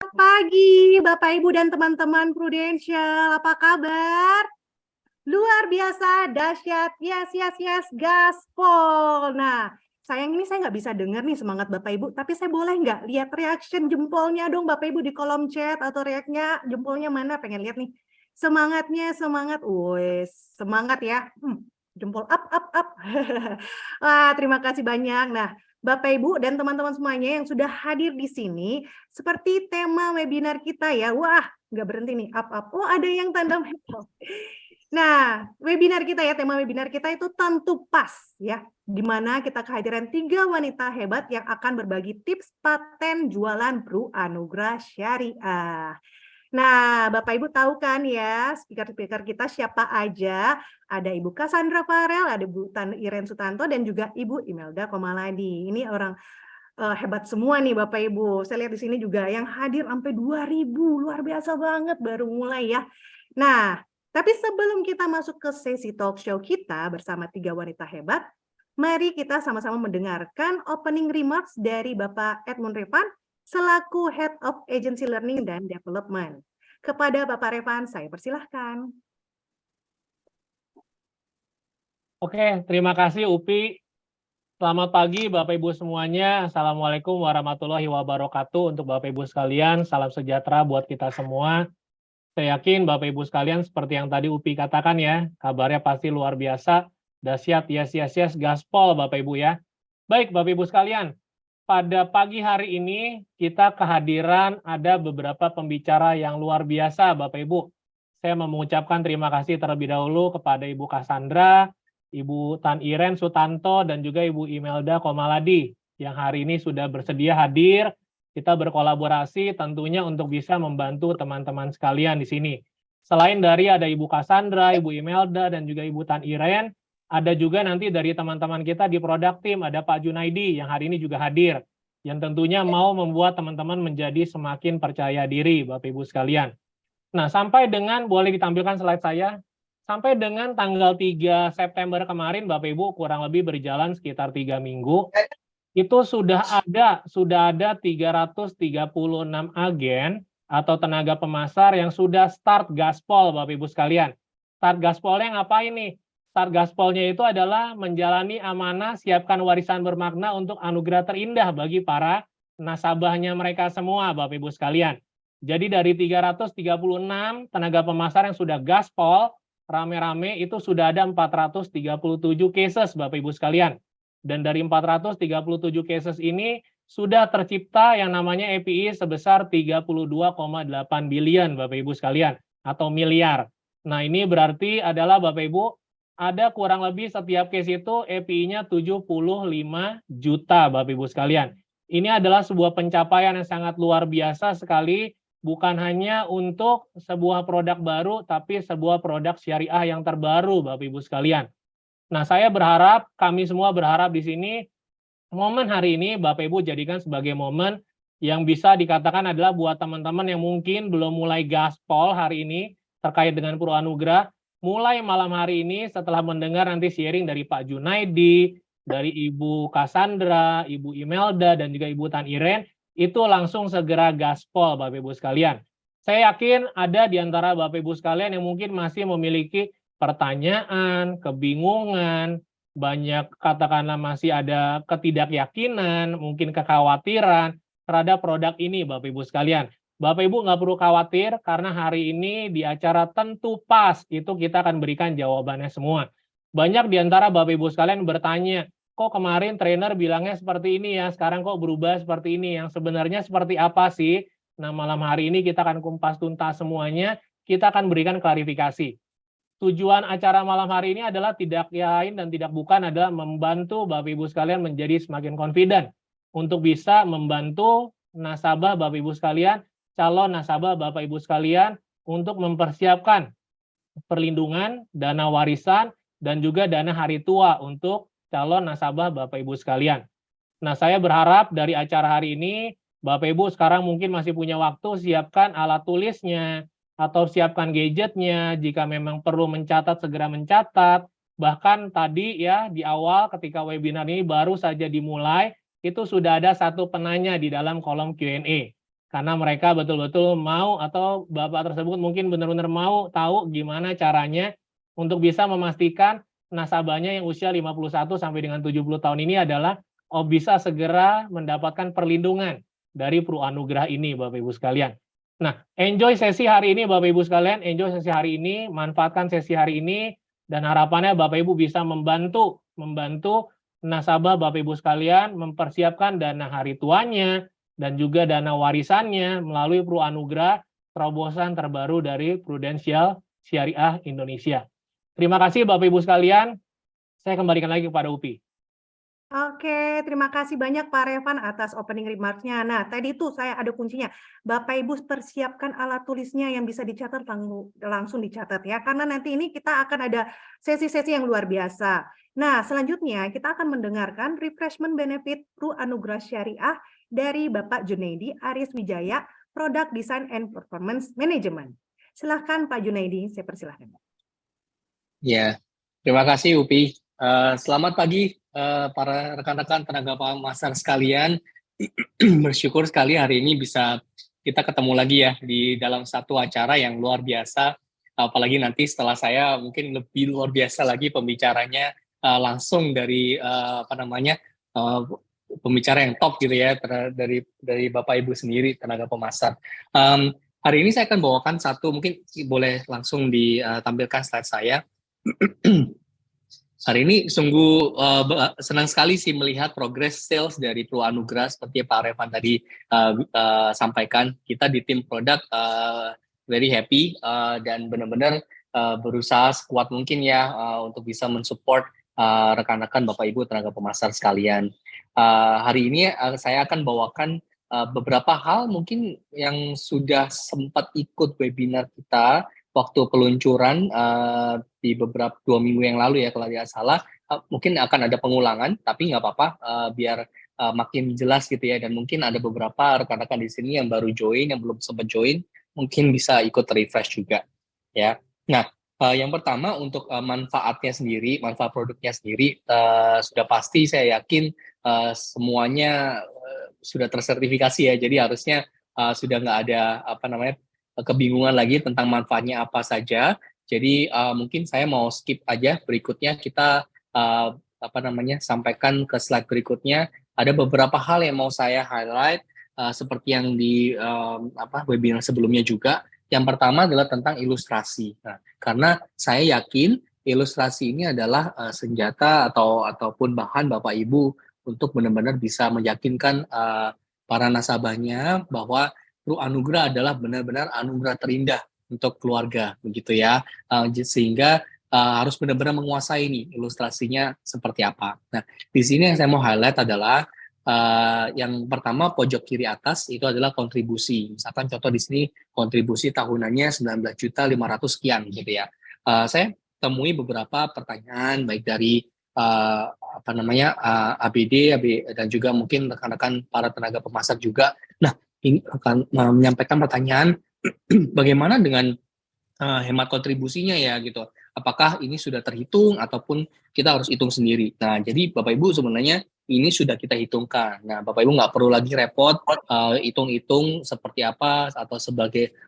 Selamat pagi, Bapak, Ibu, dan teman-teman Prudential. Apa kabar? Luar biasa, dahsyat, yes, gaspol. Nah, sayang ini saya nggak bisa dengar nih semangat Bapak, Ibu, tapi saya boleh nggak lihat reaction jempolnya dong, Bapak, Ibu, di kolom chat atau reaksinya jempolnya mana? Pengen lihat nih. Semangatnya, semangat. Wes, semangat ya. Jempol up. Wah, terima kasih banyak. Nah, Bapak, Ibu, dan teman-teman semuanya yang sudah hadir di sini, seperti tema webinar kita ya. Wah, nggak berhenti nih, up. Oh, ada yang tanda merah. Nah, webinar kita ya, tema webinar kita itu tentu pas ya, di mana kita kehadiran 3 wanita hebat yang akan berbagi tips paten jualan Bru Anugrah Syariah. Nah, Bapak Ibu tahu kan ya, speaker-speaker kita siapa aja? Ada Ibu Cassandra Farel, ada Ibu Tan Iren Sutanto, dan juga Ibu Imelda Komaladi. Ini orang hebat semua nih Bapak Ibu. Saya lihat di sini juga yang hadir sampai 2.000, luar biasa banget baru mulai ya. Nah, tapi sebelum kita masuk ke sesi talk show kita bersama 3 wanita hebat, mari kita sama-sama mendengarkan opening remarks dari Bapak Edmund Revan selaku Head of Agency Learning dan Development. Kepada Bapak Revan, saya persilahkan. Oke, terima kasih Upi. Selamat pagi Bapak Ibu semuanya. Assalamualaikum warahmatullahi wabarakatuh. Untuk Bapak Ibu sekalian, salam sejahtera buat kita semua. Saya yakin Bapak Ibu sekalian seperti yang tadi Upi katakan ya, kabarnya pasti luar biasa, dahsyat, yes, gaspol Bapak Ibu ya. Baik Bapak Ibu sekalian, pada pagi hari ini kita kehadiran ada beberapa pembicara yang luar biasa Bapak Ibu. Saya mengucapkan terima kasih terlebih dahulu kepada Ibu Cassandra, Ibu Tan Iren Sutanto, dan juga Ibu Imelda Komaladi yang hari ini sudah bersedia hadir. Kita berkolaborasi tentunya untuk bisa membantu teman-teman sekalian di sini. Selain dari ada Ibu Cassandra, Ibu Imelda, dan juga Ibu Tan Iren, ada juga nanti dari teman-teman kita di product team, ada Pak Junaidi yang hari ini juga hadir, yang tentunya mau membuat teman-teman menjadi semakin percaya diri, Bapak Ibu sekalian. Nah, sampai dengan, boleh ditampilkan slide saya, sampai dengan tanggal 3 September kemarin, Bapak Ibu, kurang lebih berjalan sekitar 3 minggu, itu sudah ada 336 agen atau tenaga pemasar yang sudah start gaspol, Bapak Ibu sekalian. Start gaspolnya ngapain nih? Start gaspolnya itu adalah menjalani amanah siapkan warisan bermakna untuk anugerah terindah bagi para nasabahnya mereka semua, Bapak Ibu sekalian. Jadi dari 336 tenaga pemasar yang sudah gaspol, rame-rame itu sudah ada 437 cases, Bapak Ibu sekalian. Dan dari 437 cases ini sudah tercipta yang namanya API sebesar 32,8 billion, Bapak Ibu sekalian, atau miliar. Nah, ini berarti adalah Bapak Ibu, ada kurang lebih setiap case itu API-nya 75 juta, Bapak Ibu sekalian. Ini adalah sebuah pencapaian yang sangat luar biasa sekali, bukan hanya untuk sebuah produk baru, tapi sebuah produk syariah yang terbaru, Bapak Ibu sekalian. Nah, saya berharap, kami semua berharap di sini, momen hari ini Bapak Ibu jadikan sebagai momen yang bisa dikatakan adalah buat teman-teman yang mungkin belum mulai gaspol hari ini terkait dengan Bru Anugrah, mulai malam hari ini setelah mendengar nanti sharing dari Pak Junaidi, dari Ibu Cassandra, Ibu Imelda, dan juga Ibu Tan Iren, itu langsung segera gaspol Bapak Ibu sekalian. Saya yakin ada di antara Bapak Ibu sekalian yang mungkin masih memiliki pertanyaan, kebingungan, banyak katakanlah masih ada ketidakyakinan, mungkin kekhawatiran terhadap produk ini Bapak Ibu sekalian. Bapak Ibu nggak perlu khawatir karena hari ini di acara Tentu Pas itu kita akan berikan jawabannya semua. Banyak di antara Bapak Ibu sekalian bertanya, kok kemarin trainer bilangnya seperti ini ya, sekarang kok berubah seperti ini, yang sebenarnya seperti apa sih? Nah, malam hari ini kita akan kumpas tuntas semuanya, kita akan berikan klarifikasi. Tujuan acara malam hari ini adalah tidak lain dan tidak bukan adalah membantu Bapak Ibu sekalian menjadi semakin confident untuk bisa membantu nasabah Bapak Ibu sekalian, calon nasabah Bapak Ibu sekalian untuk mempersiapkan perlindungan, dana warisan, dan juga dana hari tua untuk calon nasabah Bapak Ibu sekalian. Nah, saya berharap dari acara hari ini, Bapak Ibu sekarang mungkin masih punya waktu, siapkan alat tulisnya, atau siapkan gadgetnya, jika memang perlu mencatat, segera mencatat. Bahkan tadi ya, di awal ketika webinar ini baru saja dimulai, itu sudah ada satu penanya di dalam kolom Q&A. karena mereka betul-betul mau atau Bapak tersebut mungkin benar-benar mau tahu gimana caranya untuk bisa memastikan nasabahnya yang usia 51 sampai dengan 70 tahun ini adalah bisa segera mendapatkan perlindungan dari Pro Anugerah ini, Bapak Ibu sekalian. Nah, enjoy sesi hari ini Bapak Ibu sekalian, enjoy sesi hari ini, manfaatkan sesi hari ini, dan harapannya Bapak Ibu bisa membantu nasabah Bapak Ibu sekalian mempersiapkan dana hari tuanya, dan juga dana warisannya melalui Pro Anugerah terobosan terbaru dari Prudential Syariah Indonesia. Terima kasih Bapak Ibu sekalian. Saya kembalikan lagi kepada Upi. Oke, terima kasih banyak Pak Revan atas opening remarks-nya. Nah, tadi itu saya ada kuncinya. Bapak Ibu persiapkan alat tulisnya yang bisa dicatat, langsung dicatat ya. Karena nanti ini kita akan ada sesi-sesi yang luar biasa. Nah, selanjutnya kita akan mendengarkan refreshment benefit Pro Anugerah Syariah dari Bapak Junaidi Aris Wijaya, Product Design and Performance Management. Silahkan Pak Junaidi, saya persilahkan. Ya, terima kasih Upi. Selamat pagi para rekan-rekan tenaga pemasar sekalian. Bersyukur sekali hari ini bisa kita ketemu lagi ya di dalam satu acara yang luar biasa. Apalagi nanti setelah saya mungkin lebih luar biasa lagi pembicaranya langsung dari pembicara yang top gitu ya dari Bapak Ibu sendiri tenaga pemasar. Hari ini saya akan bawakan satu, mungkin boleh langsung ditampilkan slide saya. Hari ini sungguh senang sekali sih melihat progres sales dari Pro Anugerah seperti Pak Revan tadi sampaikan. Kita di tim produk very happy dan benar-benar berusaha sekuat mungkin ya untuk bisa mensupport rekan-rekan Bapak Ibu tenaga pemasar sekalian. Hari ini saya akan bawakan beberapa hal mungkin yang sudah sempat ikut webinar kita waktu peluncuran di beberapa 2 minggu yang lalu ya kalau tidak salah, mungkin akan ada pengulangan tapi nggak apa-apa biar makin jelas gitu ya, dan mungkin ada beberapa rekan-rekan di sini yang baru join, yang belum sempat join, mungkin bisa ikut refresh juga ya. Nah, yang pertama untuk manfaatnya sendiri, manfaat produknya sendiri sudah pasti saya yakin semuanya sudah tersertifikasi ya, jadi harusnya sudah nggak ada kebingungan lagi tentang manfaatnya apa saja. Jadi mungkin saya mau skip aja, berikutnya kita sampaikan ke slide berikutnya. Ada beberapa hal yang mau saya highlight seperti yang di webinar sebelumnya juga. Yang pertama adalah tentang ilustrasi. Nah, karena saya yakin ilustrasi ini adalah senjata ataupun bahan Bapak Ibu untuk benar-benar bisa meyakinkan para nasabahnya bahwa Pro Anugerah adalah benar-benar anugerah terindah untuk keluarga, begitu ya. Sehingga harus benar-benar menguasai nih ilustrasinya seperti apa. Nah, di sini yang saya mau highlight adalah yang pertama pojok kiri atas itu adalah kontribusi. Misalkan contoh di sini kontribusi tahunannya 19.500.000 sekian, gitu ya. Saya temui beberapa pertanyaan baik dari ABD dan juga mungkin rekan-rekan para tenaga pemasar juga. Nah, ini akan menyampaikan pertanyaan bagaimana dengan hemat kontribusinya ya gitu. Apakah ini sudah terhitung ataupun kita harus hitung sendiri. Nah, jadi Bapak Ibu sebenarnya ini sudah kita hitungkan. Nah, Bapak Ibu nggak perlu lagi repot hitung-hitung seperti apa atau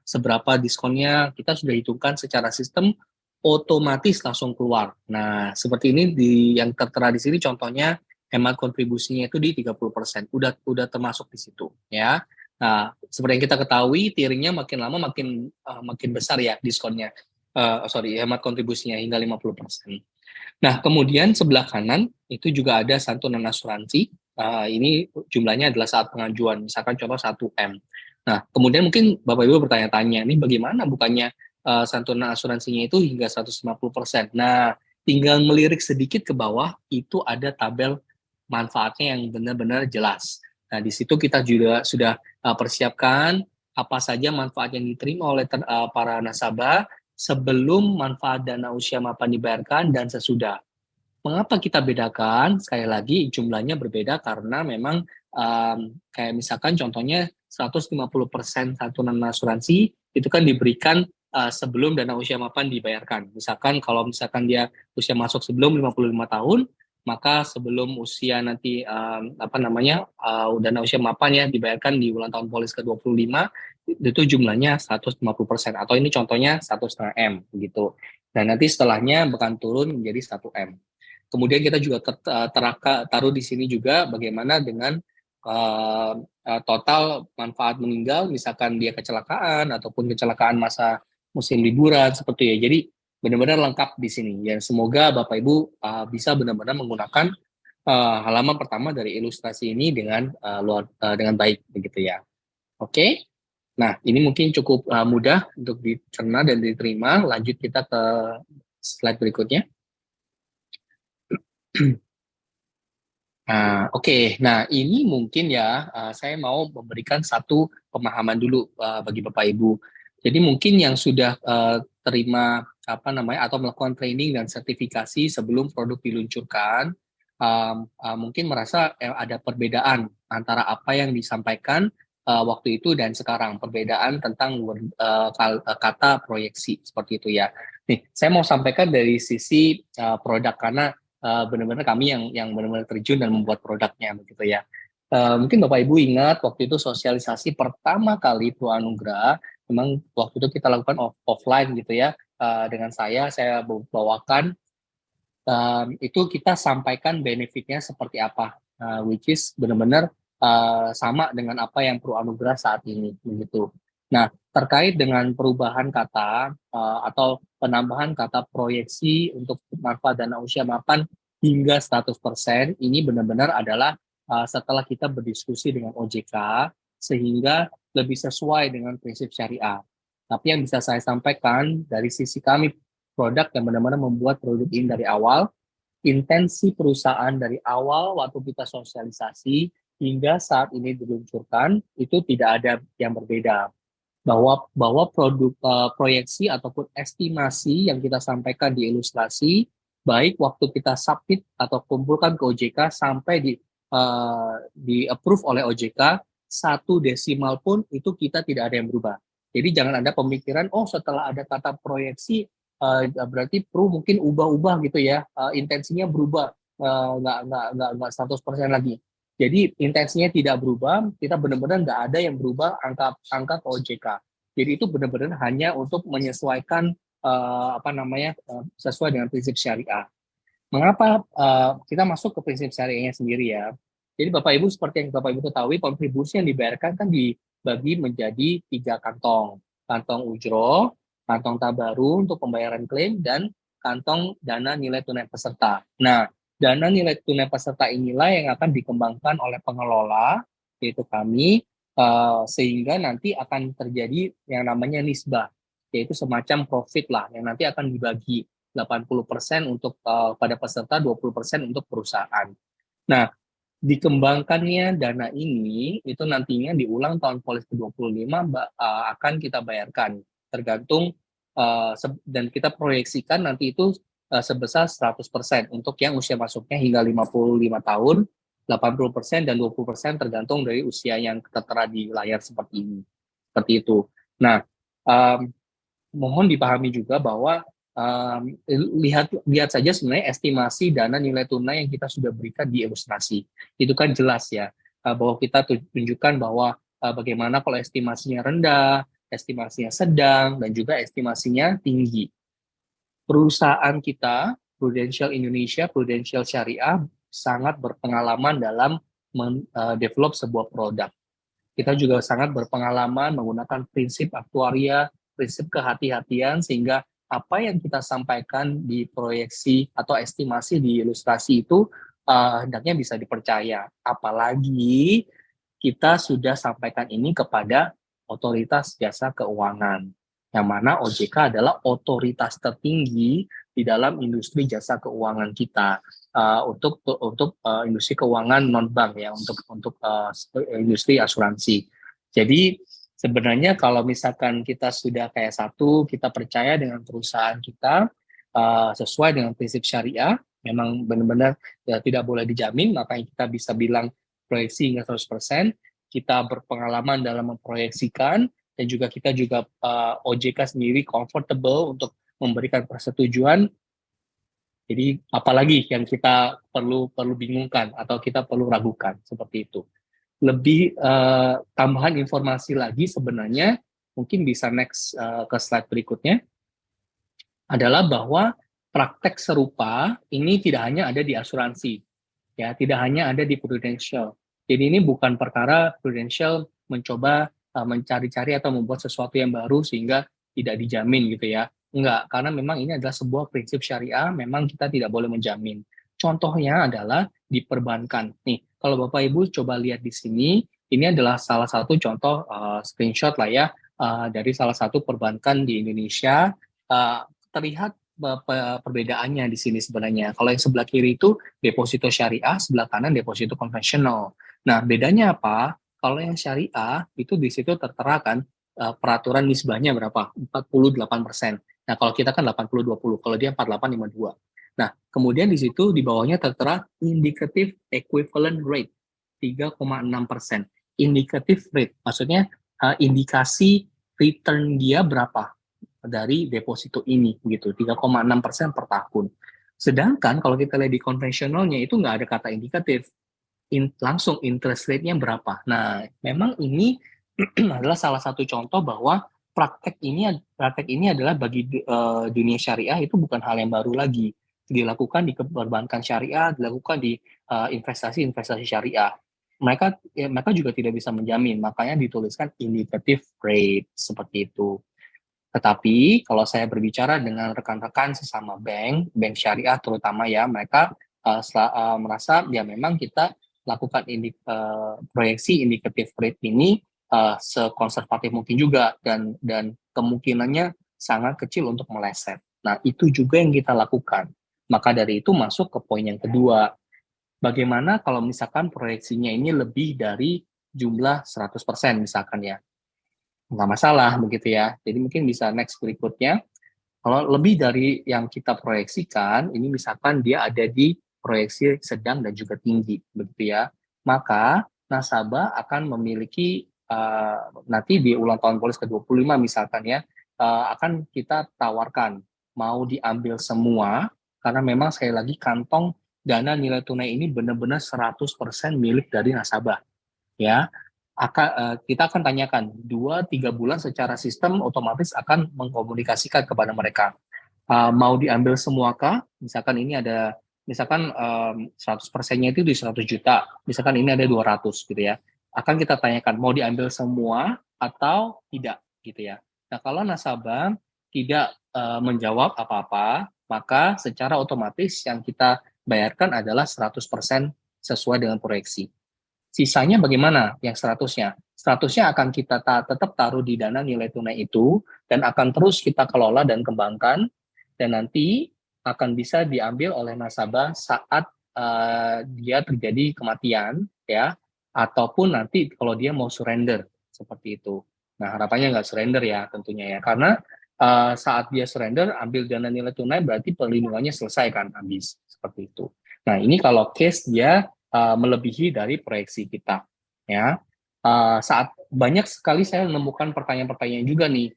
seberapa diskonnya. Kita sudah hitungkan secara sistem otomatis langsung keluar. Nah, seperti ini yang tertera di sini contohnya hemat kontribusinya itu di 30%. Udah termasuk di situ ya. Nah, seperti yang kita ketahui, tiringnya makin lama makin besar ya diskonnya. Hemat kontribusinya hingga 50%. Nah, kemudian sebelah kanan itu juga ada santunan asuransi. Ini jumlahnya adalah saat pengajuan, misalkan contoh 1M. Nah, kemudian mungkin Bapak Ibu bertanya-tanya, ini bagaimana bukannya santunan asuransinya itu hingga 150%? Nah, tinggal melirik sedikit ke bawah, itu ada tabel manfaatnya yang benar-benar jelas. Nah, di situ kita juga sudah persiapkan apa saja manfaat yang diterima oleh para nasabah sebelum manfaat dana usia mapan dibayarkan dan sesudah. Mengapa kita bedakan? Sekali lagi jumlahnya berbeda karena memang kayak misalkan contohnya 150% santunan asuransi itu kan diberikan sebelum dana usia mapan dibayarkan. Misalkan kalau dia usia masuk sebelum 55 tahun, maka sebelum usia nanti dana usia mapan ya dibayarkan di ulang tahun polis ke-25 itu jumlahnya 150% atau ini contohnya 1,5 M gitu. Dan nanti setelahnya akan turun menjadi 1 M. Kemudian kita juga taruh di sini juga bagaimana dengan total manfaat meninggal, misalkan dia kecelakaan ataupun kecelakaan masa musim liburan seperti ya. Jadi benar-benar lengkap di sini. Ya semoga Bapak Ibu bisa benar-benar menggunakan halaman pertama dari ilustrasi ini dengan dengan baik begitu ya. Oke. Nah, ini mungkin cukup mudah untuk dicerna dan diterima. Lanjut kita ke slide berikutnya. Oke. Nah, ini mungkin ya saya mau memberikan satu pemahaman dulu bagi Bapak Ibu. Jadi mungkin yang sudah terima atau melakukan training dan sertifikasi sebelum produk diluncurkan, mungkin merasa ada perbedaan antara apa yang disampaikan waktu itu dan sekarang, perbedaan tentang kata proyeksi seperti itu ya. Nih, saya mau sampaikan dari sisi produk karena benar-benar kami yang benar-benar terjun dan membuat produknya begitu ya. Mungkin Bapak Ibu ingat waktu itu sosialisasi pertama kali Pro Anugrah, memang waktu itu kita lakukan offline gitu ya, dengan saya bawakan, itu kita sampaikan benefitnya seperti apa, which is benar-benar sama dengan apa yang Pro Anugrah saat ini begitu. Nah, terkait dengan perubahan kata atau penambahan kata proyeksi untuk manfaat dana usia mapan hingga 100%, ini benar-benar adalah setelah kita berdiskusi dengan OJK sehingga lebih sesuai dengan prinsip syariah. Tapi yang bisa saya sampaikan dari sisi kami produk yang benar-benar membuat produk ini dari awal, intensi perusahaan dari awal waktu kita sosialisasi hingga saat ini diluncurkan itu tidak ada yang berbeda. Bahwa produk proyeksi ataupun estimasi yang kita sampaikan di ilustrasi, baik waktu kita submit atau kumpulkan ke OJK sampai di approve oleh OJK, 1 desimal pun itu kita tidak ada yang berubah. Jadi jangan ada pemikiran, oh setelah ada kata proyeksi berarti Pro mungkin ubah-ubah gitu ya, intensinya berubah, nggak 100% lagi. Jadi intensinya tidak berubah, kita benar-benar nggak ada yang berubah angka ke OJK. Jadi itu benar-benar hanya untuk menyesuaikan sesuai dengan prinsip syariah. Mengapa kita masuk ke prinsip syariahnya sendiri ya? Jadi Bapak Ibu seperti yang Bapak Ibu ketahui, kontribusi yang dibayarkan kan dibagi menjadi 3 kantong. Kantong ujroh, kantong tabaru untuk pembayaran klaim, dan kantong dana nilai tunai peserta. Nah, dana nilai tunai peserta inilah yang akan dikembangkan oleh pengelola, yaitu kami, sehingga nanti akan terjadi yang namanya nisbah, yaitu semacam profit lah, yang nanti akan dibagi 80% untuk pada peserta, 20% untuk perusahaan. Nah, dikembangkannya dana ini, itu nantinya di ulang tahun polis ke-25 akan kita bayarkan, tergantung dan kita proyeksikan nanti itu sebesar 100% untuk yang usia masuknya hingga 55 tahun, 80% dan 20% tergantung dari usia yang tertera di layar seperti ini. Seperti itu. Nah, mohon dipahami juga bahwa lihat saja sebenarnya estimasi dana nilai tunai yang kita sudah berikan di ilustrasi. Itu kan jelas ya, bahwa kita tunjukkan bahwa bagaimana kalau estimasinya rendah, estimasinya sedang, dan juga estimasinya tinggi. Perusahaan kita, Prudential Indonesia, Prudential Syariah, sangat berpengalaman dalam mendevelop sebuah produk. Kita juga sangat berpengalaman menggunakan prinsip aktuaria, prinsip kehati-hatian, sehingga apa yang kita sampaikan di proyeksi atau estimasi di ilustrasi itu hendaknya bisa dipercaya. Apalagi kita sudah sampaikan ini kepada otoritas jasa keuangan, yang mana OJK adalah otoritas tertinggi di dalam industri jasa keuangan kita, untuk industri keuangan non bank ya, untuk industri asuransi. Jadi sebenarnya kalau misalkan kita sudah kayak satu, kita percaya dengan perusahaan kita sesuai dengan prinsip syariah, memang benar-benar ya, tidak boleh dijamin, makanya kita bisa bilang proyeksi hingga 100%, kita berpengalaman dalam memproyeksikan, dan juga kita juga OJK sendiri comfortable untuk memberikan persetujuan, Jadi apalagi yang kita perlu bingungkan atau kita perlu ragukan seperti itu. Lebih tambahan informasi lagi sebenarnya, mungkin bisa next ke slide berikutnya, adalah bahwa praktek serupa ini tidak hanya ada di asuransi, ya, tidak hanya ada di Prudential. Jadi ini bukan perkara Prudential mencoba mencari-cari atau membuat sesuatu yang baru sehingga tidak dijamin gitu ya. Enggak, karena memang ini adalah sebuah prinsip syariah, memang kita tidak boleh menjamin. Contohnya adalah di perbankan. Nih, kalau Bapak Ibu coba lihat di sini, ini adalah salah satu contoh screenshot lah ya, dari salah satu perbankan di Indonesia. Terlihat perbedaannya di sini sebenarnya. Kalau yang sebelah kiri itu deposito syariah, sebelah kanan deposito konvensional. Nah, bedanya apa? Kalau yang syariah itu di situ tertera kan peraturan nisbahnya berapa? 48%. Nah, kalau kita kan 80-20, kalau dia 48-52. Nah, kemudian di situ di bawahnya tertera indicative equivalent rate 3,6%. Indicative rate maksudnya indikasi return dia berapa dari deposito ini gitu, 3,6% per tahun. Sedangkan kalau kita lihat di konvensionalnya itu nggak ada kata indikatif, langsung interest rate-nya berapa. Nah, memang ini adalah salah satu contoh bahwa praktek ini adalah bagi dunia syariah itu bukan hal yang baru lagi. Dilakukan di perbankan syariah, dilakukan di investasi syariah. Mereka juga tidak bisa menjamin, makanya dituliskan indicative rate seperti itu. Tetapi kalau saya berbicara dengan rekan-rekan sesama bank syariah terutama ya, mereka merasa ya memang kita lakukan proyeksi indicative rate ini sekonservatif mungkin juga dan kemungkinannya sangat kecil untuk meleset. Nah, itu juga yang kita lakukan. Maka dari itu masuk ke poin yang kedua. Bagaimana kalau misalkan proyeksinya ini lebih dari jumlah 100% misalkan ya. Nggak masalah begitu ya. Jadi mungkin bisa next berikutnya. Kalau lebih dari yang kita proyeksikan, ini misalkan dia ada di proyeksi sedang dan juga tinggi, begitu ya. Maka nasabah akan memiliki nanti di ulang tahun polis ke-25 misalkan ya, akan kita tawarkan mau diambil semua, karena memang sekali lagi kantong dana nilai tunai ini benar-benar 100% milik dari nasabah. Ya, kita akan tanyakan 2-3 bulan secara sistem otomatis akan mengkomunikasikan kepada mereka mau diambil semua kah, misalkan ini ada 100%-nya itu di 100 juta, misalkan ini ada 200 gitu ya, akan kita tanyakan mau diambil semua atau tidak gitu ya. Nah, kalau nasabah tidak menjawab apa-apa, maka secara otomatis yang kita bayarkan adalah 100% sesuai dengan proyeksi. Sisanya bagaimana yang 100-nya? 100-nya akan kita tetap taruh di dana nilai tunai itu dan akan terus kita kelola dan kembangkan dan nanti akan bisa diambil oleh nasabah saat dia terjadi kematian ya, ataupun nanti kalau dia mau surrender seperti itu. Nah, harapannya nggak surrender ya tentunya ya, karena saat dia surrender ambil dana nilai tunai berarti perlindungannya selesai kan, habis seperti itu. Nah, ini kalau case dia melebihi dari proyeksi kita ya. Saat banyak sekali saya menemukan pertanyaan-pertanyaan juga nih,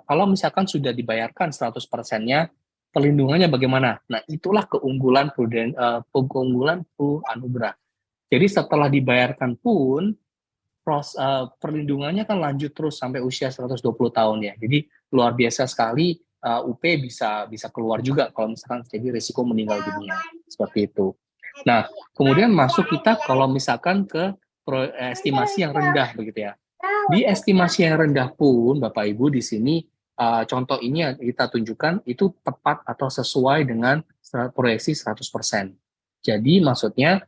kalau misalkan sudah dibayarkan 100%-nya perlindungannya bagaimana? Nah, itulah keunggulan Pru Anugrah. Jadi setelah dibayarkan pun perlindungannya kan lanjut terus sampai usia 120 tahun ya. Jadi luar biasa sekali, UP bisa keluar juga kalau misalkan jadi risiko meninggal dunia seperti itu. Nah, kemudian masuk kita kalau misalkan ke estimasi yang rendah begitu ya. Di estimasi yang rendah pun Bapak Ibu di sini contoh ini yang kita tunjukkan itu tepat atau sesuai dengan proyeksi 100%. Jadi maksudnya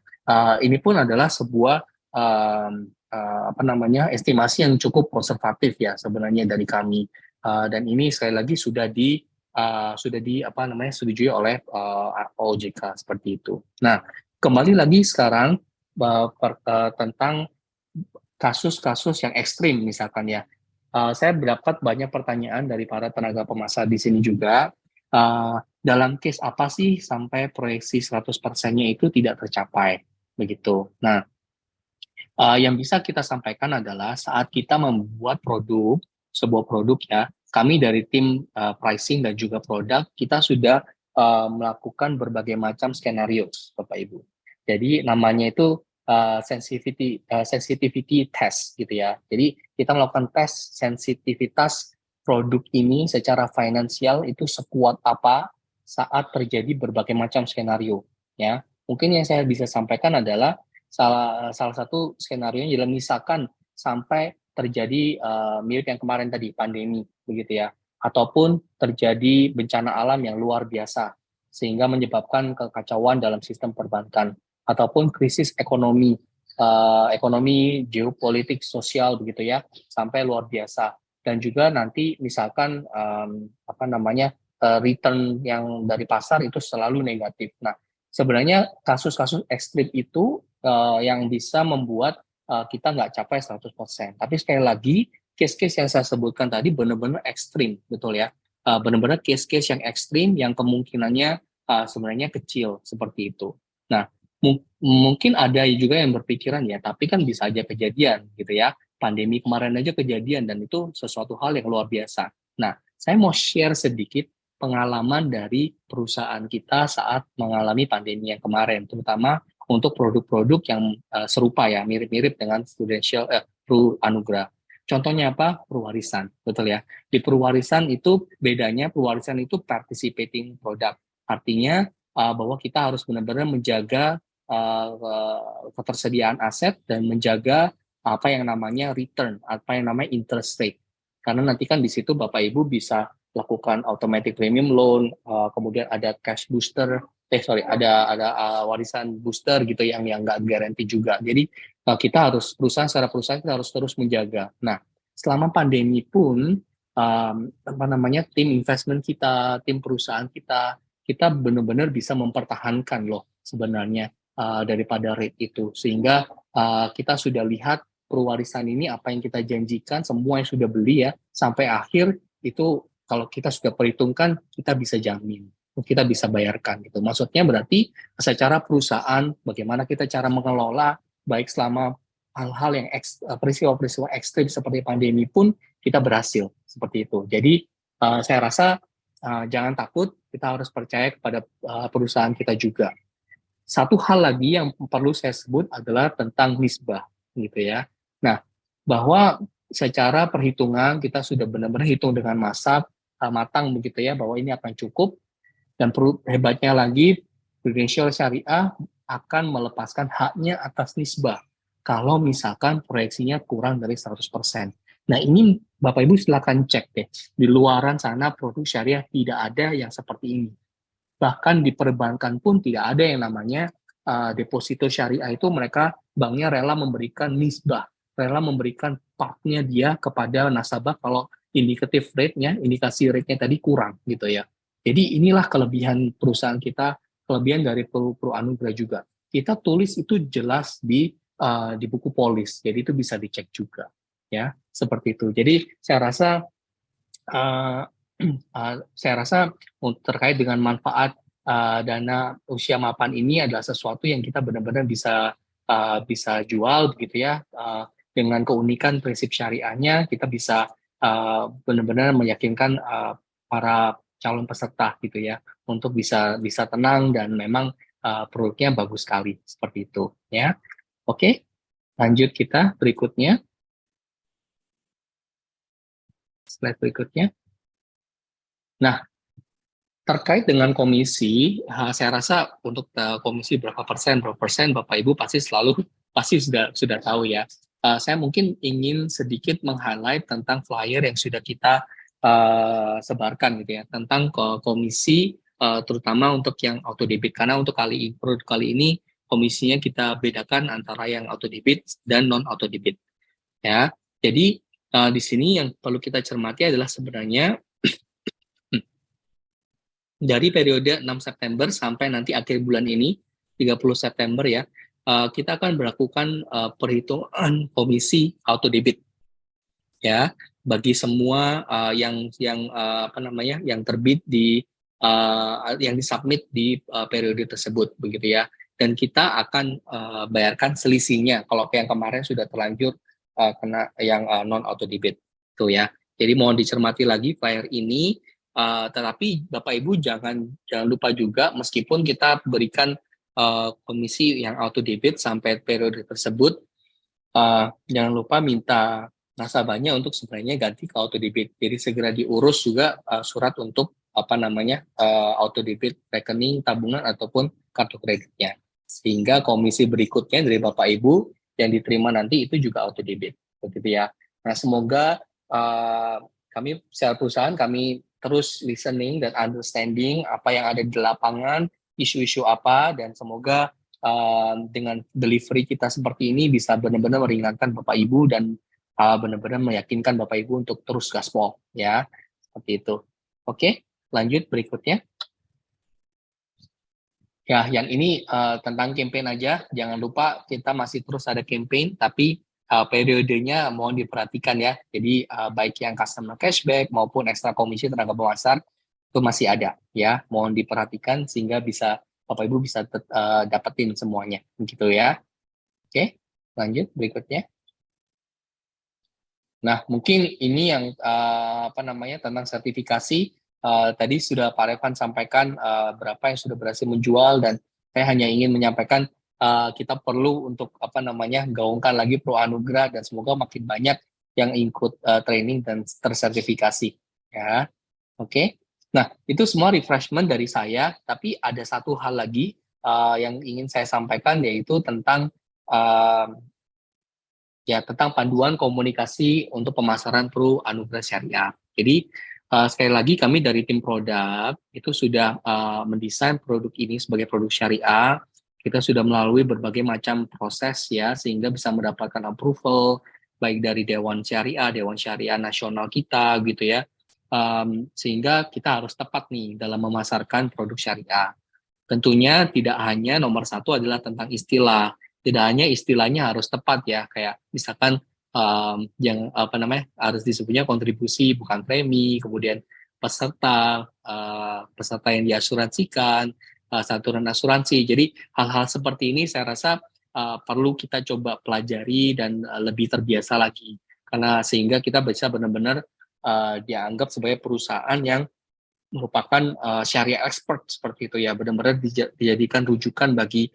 ini pun adalah sebuah estimasi yang cukup konservatif ya sebenarnya dari kami. Dan ini sekali lagi sudah disetujui oleh OJK seperti itu. Nah, kembali lagi sekarang tentang kasus-kasus yang ekstrim misalkan ya. Saya mendapat banyak pertanyaan dari para tenaga pemasar di sini juga. Dalam case apa sih sampai proyeksi 100%-nya itu tidak tercapai begitu. Nah, yang bisa kita sampaikan adalah saat kita membuat sebuah produk ya, kami dari tim pricing dan juga produk, kita sudah melakukan berbagai macam skenario, Bapak Ibu. Jadi namanya itu sensitivity test gitu ya. Jadi kita melakukan tes sensitivitas produk ini secara finansial itu sekuat apa saat terjadi berbagai macam skenario ya. Mungkin yang saya bisa sampaikan adalah salah satu skenario nya adalah misalkan sampai terjadi mirip yang kemarin tadi pandemi begitu ya, ataupun terjadi bencana alam yang luar biasa sehingga menyebabkan kekacauan dalam sistem perbankan, ataupun krisis ekonomi, geopolitik, sosial begitu ya, sampai luar biasa. Dan juga nanti misalkan return yang dari pasar itu selalu negatif. Nah, sebenarnya kasus-kasus ekstrim itu yang bisa membuat kita nggak capai 100%. Tapi sekali lagi, case-case yang saya sebutkan tadi benar-benar ekstrim, betul ya. Benar-benar case-case yang ekstrim yang kemungkinannya sebenarnya kecil seperti itu. Nah, mungkin ada juga yang berpikiran ya, tapi kan bisa aja kejadian gitu ya. Pandemi kemarin aja kejadian dan itu sesuatu hal yang luar biasa. Nah, saya mau share sedikit pengalaman dari perusahaan kita saat mengalami pandemi yang kemarin, terutama untuk produk-produk yang serupa ya, mirip-mirip dengan Pru Anugrah. Contohnya apa? Perwarisan, betul ya. Di perwarisan itu bedanya, perwarisan itu participating product. Artinya bahwa kita harus benar-benar menjaga ketersediaan aset dan menjaga apa yang namanya return, apa yang namanya interest rate. Karena nanti kan di situ Bapak Ibu bisa lakukan automatic premium loan, kemudian ada cash booster, ada warisan booster gitu yang nggak garanti juga. Jadi kita harus secara perusahaan kita harus terus menjaga. Nah, selama pandemi pun tim investment kita, tim perusahaan kita benar-benar bisa mempertahankan loh sebenarnya daripada rate itu, sehingga kita sudah lihat perwarisan ini apa yang kita janjikan semua yang sudah beli ya sampai akhir itu kalau kita sudah perhitungkan kita bisa jamin, kita bisa bayarkan gitu. Maksudnya berarti secara perusahaan bagaimana kita cara mengelola baik selama hal-hal yang peristiwa-peristiwa ekstrim seperti pandemi pun kita berhasil seperti itu. Jadi saya rasa jangan takut, kita harus percaya kepada perusahaan kita juga. Satu hal lagi yang perlu saya sebut adalah tentang nisbah gitu ya. Nah, bahwa secara perhitungan kita sudah benar-benar hitung dengan matang begitu ya, bahwa ini akan cukup, dan hebatnya lagi Prudential Syariah akan melepaskan haknya atas nisbah kalau misalkan proyeksinya kurang dari 100%. Nah, ini Bapak Ibu silakan cek deh, di luaran sana produk syariah tidak ada yang seperti ini. Bahkan di perbankan pun tidak ada yang namanya deposito syariah itu mereka banknya rela memberikan nisbah, rela memberikan partnya dia kepada nasabah kalau indikasi rate-nya tadi kurang gitu ya. Jadi inilah kelebihan perusahaan kita, kelebihan dari Pru Anugrah juga. Kita tulis itu jelas di buku polis, jadi itu bisa dicek juga ya, seperti itu. Jadi saya rasa terkait dengan manfaat dana usia mapan ini adalah sesuatu yang kita benar-benar bisa jual begitu ya, dengan keunikan prinsip syariahnya kita bisa benar-benar meyakinkan para calon peserta gitu ya untuk bisa tenang dan memang produknya bagus sekali seperti itu ya. Oke, lanjut kita berikutnya, slide berikutnya. Nah, terkait dengan komisi, saya rasa untuk komisi berapa persen Bapak Ibu pasti sudah tahu ya. Saya mungkin ingin sedikit meng-highlight tentang flyer yang sudah kita sebarkan gitu ya, tentang komisi terutama untuk yang auto debit, karena untuk produk kali ini komisinya kita bedakan antara yang auto debit dan non auto debit ya. Jadi di sini yang perlu kita cermati adalah sebenarnya dari periode 6 September sampai nanti akhir bulan ini 30 September ya, kita akan berlakukan perhitungan komisi auto debit ya bagi semua yang terbit yang disubmit di periode tersebut begitu ya, dan kita akan bayarkan selisihnya kalau yang kemarin sudah terlanjur kena yang non auto debit tuh ya. Jadi mohon dicermati lagi flyer ini Tetapi Bapak Ibu jangan lupa juga, meskipun kita berikan komisi yang auto debit sampai periode tersebut, jangan lupa minta nasabahnya untuk sebenarnya ganti ke auto debit. Jadi segera diurus juga surat untuk auto debit rekening tabungan ataupun kartu kreditnya, sehingga komisi berikutnya dari Bapak Ibu yang diterima nanti itu juga auto debit, begitu ya. Nah, semoga kami secara perusahaan kami terus listening dan understanding apa yang ada di lapangan, isu-isu apa, dan semoga dengan delivery kita seperti ini bisa benar-benar meringankan Bapak Ibu dan benar-benar meyakinkan Bapak Ibu untuk terus gaspol, ya, seperti itu. Oke, lanjut berikutnya. Ya, yang ini tentang campaign aja. Jangan lupa kita masih terus ada campaign, tapi periodenya mohon diperhatikan ya. Jadi baik yang customer cashback maupun ekstra komisi tenaga pemasar itu masih ada ya. Mohon diperhatikan sehingga bisa Bapak Ibu bisa dapetin semuanya, gitu ya. Oke, lanjut berikutnya. Nah, mungkin ini yang tentang sertifikasi. Tadi sudah Pak Revan sampaikan berapa yang sudah berhasil menjual, dan saya hanya ingin menyampaikan kita perlu untuk gaungkan lagi Pro Anugerah, dan semoga makin banyak yang ikut training dan tersertifikasi, ya. Oke. Nah, itu semua refreshment dari saya, tapi ada satu hal lagi yang ingin saya sampaikan, yaitu tentang tentang panduan komunikasi untuk pemasaran Pro Anugerah Syariah. Jadi sekali lagi kami dari tim produk itu sudah mendesain produk ini sebagai produk syariah. Kita sudah melalui berbagai macam proses ya, sehingga bisa mendapatkan approval baik dari Dewan Syariah Nasional kita gitu ya. Sehingga kita harus tepat nih dalam memasarkan produk syariah. Tentunya tidak hanya nomor satu adalah tentang istilah. Tidak hanya istilahnya harus tepat ya, kayak misalkan yang harus disebutnya kontribusi bukan premi, kemudian peserta yang diasuransikan, saturan asuransi. Jadi hal-hal seperti ini saya rasa perlu kita coba pelajari dan lebih terbiasa lagi, karena sehingga kita bisa benar-benar dianggap sebagai perusahaan yang merupakan syariah expert seperti itu ya, benar-benar dijadikan rujukan bagi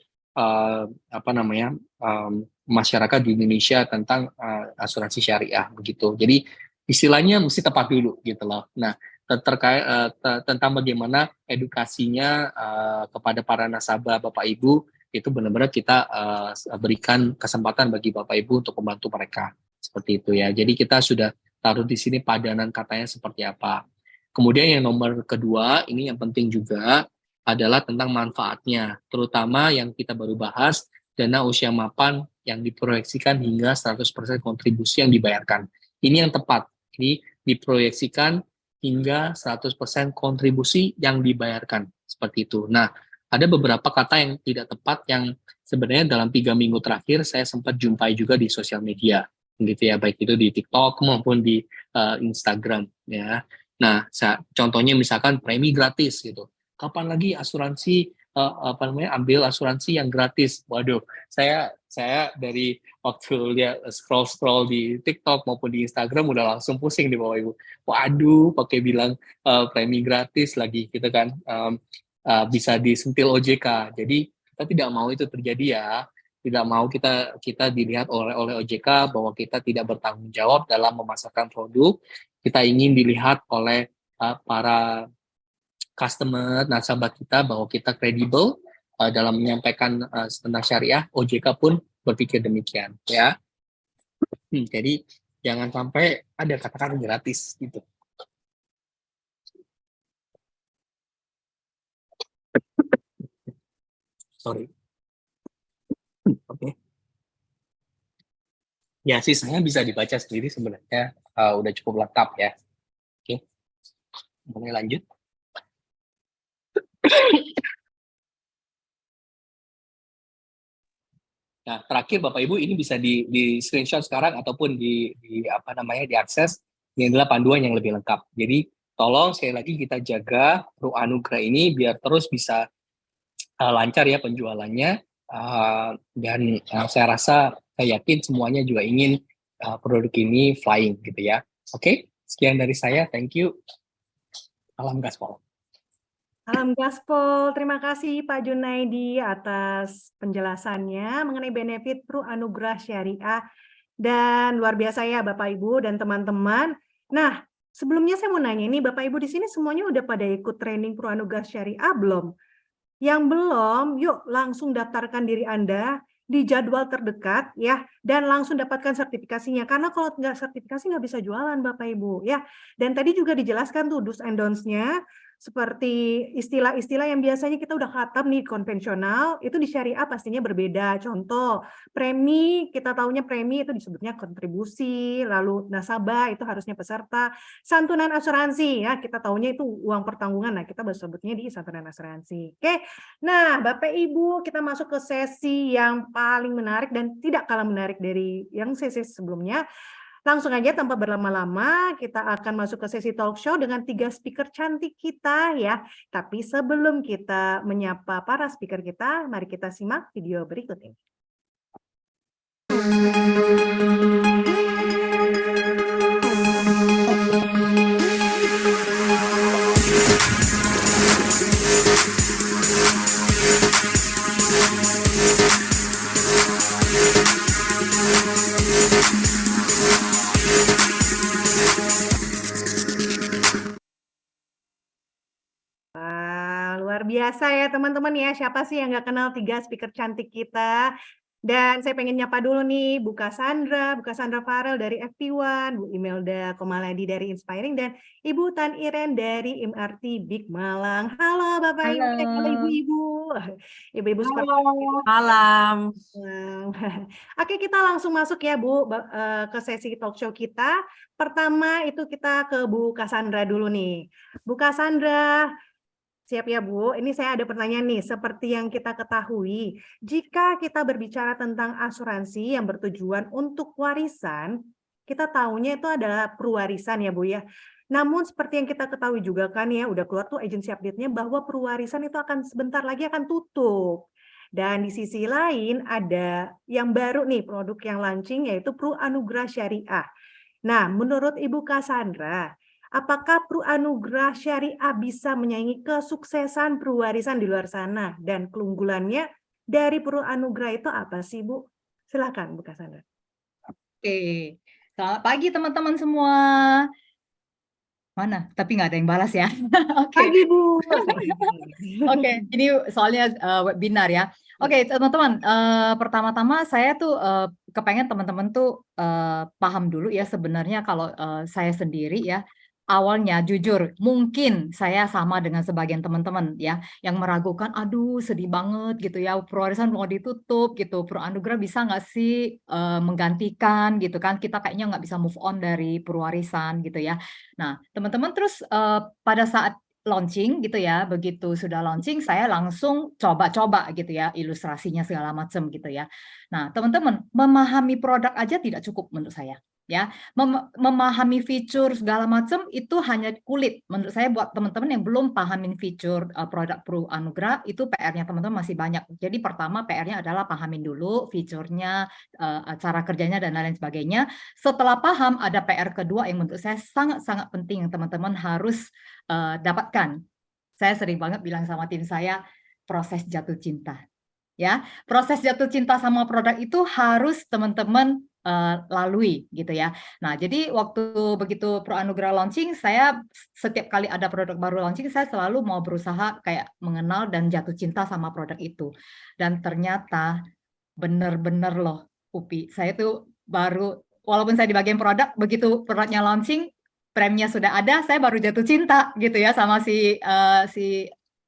masyarakat di Indonesia tentang asuransi syariah begitu. Jadi istilahnya mesti tepat dulu gitu loh. Nah, terkait tentang bagaimana edukasinya kepada para nasabah Bapak Ibu itu benar-benar kita berikan kesempatan bagi Bapak Ibu untuk membantu mereka seperti itu ya. Jadi kita sudah taruh di sini padanan katanya seperti apa. Kemudian yang nomor kedua, ini yang penting juga adalah tentang manfaatnya, terutama yang kita baru bahas, dana usia mapan yang diproyeksikan hingga 100% kontribusi yang dibayarkan. Ini yang tepat, ini diproyeksikan hingga 100% kontribusi yang dibayarkan, seperti itu. Nah, ada beberapa kata yang tidak tepat yang sebenarnya dalam 3 minggu terakhir saya sempat jumpai juga di sosial media, gitu ya, baik itu di TikTok maupun di Instagram, ya. Nah, contohnya misalkan premi gratis gitu. Kapan lagi asuransi ambil asuransi yang gratis? Waduh, saya dari waktu lihat scroll di TikTok maupun di Instagram udah langsung pusing di bawah Ibu. Waduh, pakai bilang premi gratis lagi gitu kan. Bisa disentil OJK. Jadi kita tidak mau itu terjadi ya. Tidak mau kita dilihat oleh OJK bahwa kita tidak bertanggung jawab dalam memasarkan produk. Kita ingin dilihat oleh para customer, nasabah kita bahwa kita kredibel dalam menyampaikan tentang syariah. OJK pun berpikir demikian ya. Jadi jangan sampai ada kata-kata gratis gitu. Sorry. Oke. Ya, sisanya bisa dibaca sendiri sebenarnya, udah cukup lengkap ya. Oke, mulai lanjut. Nah, terakhir Bapak Ibu ini bisa di screenshot sekarang ataupun diakses. Ini adalah panduan yang lebih lengkap. Jadi tolong sekali lagi kita jaga Pro Anugerah ini biar terus bisa lancar ya penjualannya, dan saya rasa saya yakin semuanya juga ingin produk ini flying gitu ya. Oke, sekian dari saya, thank you. Salam gaspol. Salam gaspol. Terima kasih Pak Junaidi atas penjelasannya mengenai benefit Pro Anugerah Syariah. Dan luar biasa ya Bapak Ibu dan teman-teman. Nah, sebelumnya saya mau nanya ini Bapak Ibu di sini semuanya udah pada ikut training Pro Anugerah Syariah belum? Yang belum, yuk langsung daftarkan diri Anda di jadwal terdekat ya, dan langsung dapatkan sertifikasinya. Karena kalau nggak sertifikasi nggak bisa jualan Bapak Ibu ya. Dan tadi juga dijelaskan tuh do's and don'ts-nya, seperti istilah-istilah yang biasanya kita udah khatam nih konvensional, itu di syariah pastinya berbeda. Contoh, premi, kita taunya premi itu disebutnya kontribusi, lalu nasabah itu harusnya peserta, santunan asuransi ya, kita taunya itu uang pertanggungan, nah kita sebutnya di santunan asuransi. Oke, nah Bapak Ibu kita masuk ke sesi yang paling menarik dan tidak kalah menarik dari yang sesi sebelumnya. Langsung aja tanpa berlama-lama kita akan masuk ke sesi talk show dengan 3 speaker cantik kita ya. Tapi sebelum kita menyapa para speaker kita, mari kita simak video berikut ini. Luar biasa ya teman-teman ya. Siapa sih yang nggak kenal 3 speaker cantik kita? Dan saya pengen nyapa dulu nih Bu Cassandra Farel dari FP1, Bu Imelda Komaladi dari Inspiring, dan Ibu Tan Iren dari MRT Big Malang. Halo Bapak Ibu, halo Ibu-Ibu. Ibu-Ibu seperti Malam. Oke, kita langsung masuk ya Bu ke sesi talk show kita. Pertama itu kita ke Bu Cassandra dulu nih. Bu Cassandra, siap ya Bu, ini saya ada pertanyaan nih, seperti yang kita ketahui, jika kita berbicara tentang asuransi yang bertujuan untuk warisan, kita tahunya itu adalah perwarisan ya Bu ya. Namun seperti yang kita ketahui juga kan ya, udah keluar tuh agency update-nya bahwa perwarisan itu akan sebentar lagi akan tutup. Dan di sisi lain ada yang baru nih, produk yang launching yaitu Pro Anugerah Syariah. Nah, menurut Ibu Cassandra, apakah Pro Anugerah Syariah bisa menyaingi kesuksesan perwarisan di luar sana? Dan keunggulannya dari Pro Anugerah itu apa sih, Bu? Silakan, Bu Cassandra. Oke, selamat pagi teman-teman semua. Mana? Tapi nggak ada yang balas ya. Oke. Pagi, Bu. Oke, ini soalnya webinar ya. Oke, teman-teman, pertama-tama saya tuh kepengen teman-teman tuh paham dulu ya sebenarnya kalau saya sendiri ya, awalnya jujur mungkin saya sama dengan sebagian teman-teman ya yang meragukan, aduh sedih banget gitu ya, perwarisan mau ditutup gitu, Pro Anugerah bisa nggak sih menggantikan gitu kan, kita kayaknya nggak bisa move on dari perwarisan gitu ya. Nah, teman-teman terus pada saat launching gitu ya, begitu sudah launching saya langsung coba-coba gitu ya ilustrasinya segala macam gitu ya. Nah, teman-teman memahami produk aja tidak cukup menurut saya ya. Memahami fitur segala macam itu hanya kulit. Menurut saya buat teman-teman yang belum pahamin fitur produk Pro Anugerah itu PR-nya teman-teman masih banyak. Jadi pertama PR-nya adalah pahamin dulu fiturnya, cara kerjanya dan lain sebagainya. Setelah paham ada PR kedua yang menurut saya sangat-sangat penting yang teman-teman harus dapatkan. Saya sering banget bilang sama tim saya, proses jatuh cinta. Ya, proses jatuh cinta sama produk itu harus teman-teman lalui gitu ya. Nah, jadi waktu begitu Pro Anugerah launching, saya setiap kali ada produk baru launching, saya selalu mau berusaha kayak mengenal dan jatuh cinta sama produk itu. Dan ternyata bener-bener loh, Upi, saya tuh baru, walaupun saya di bagian produk, begitu produknya launching, preminya sudah ada, saya baru jatuh cinta gitu ya sama si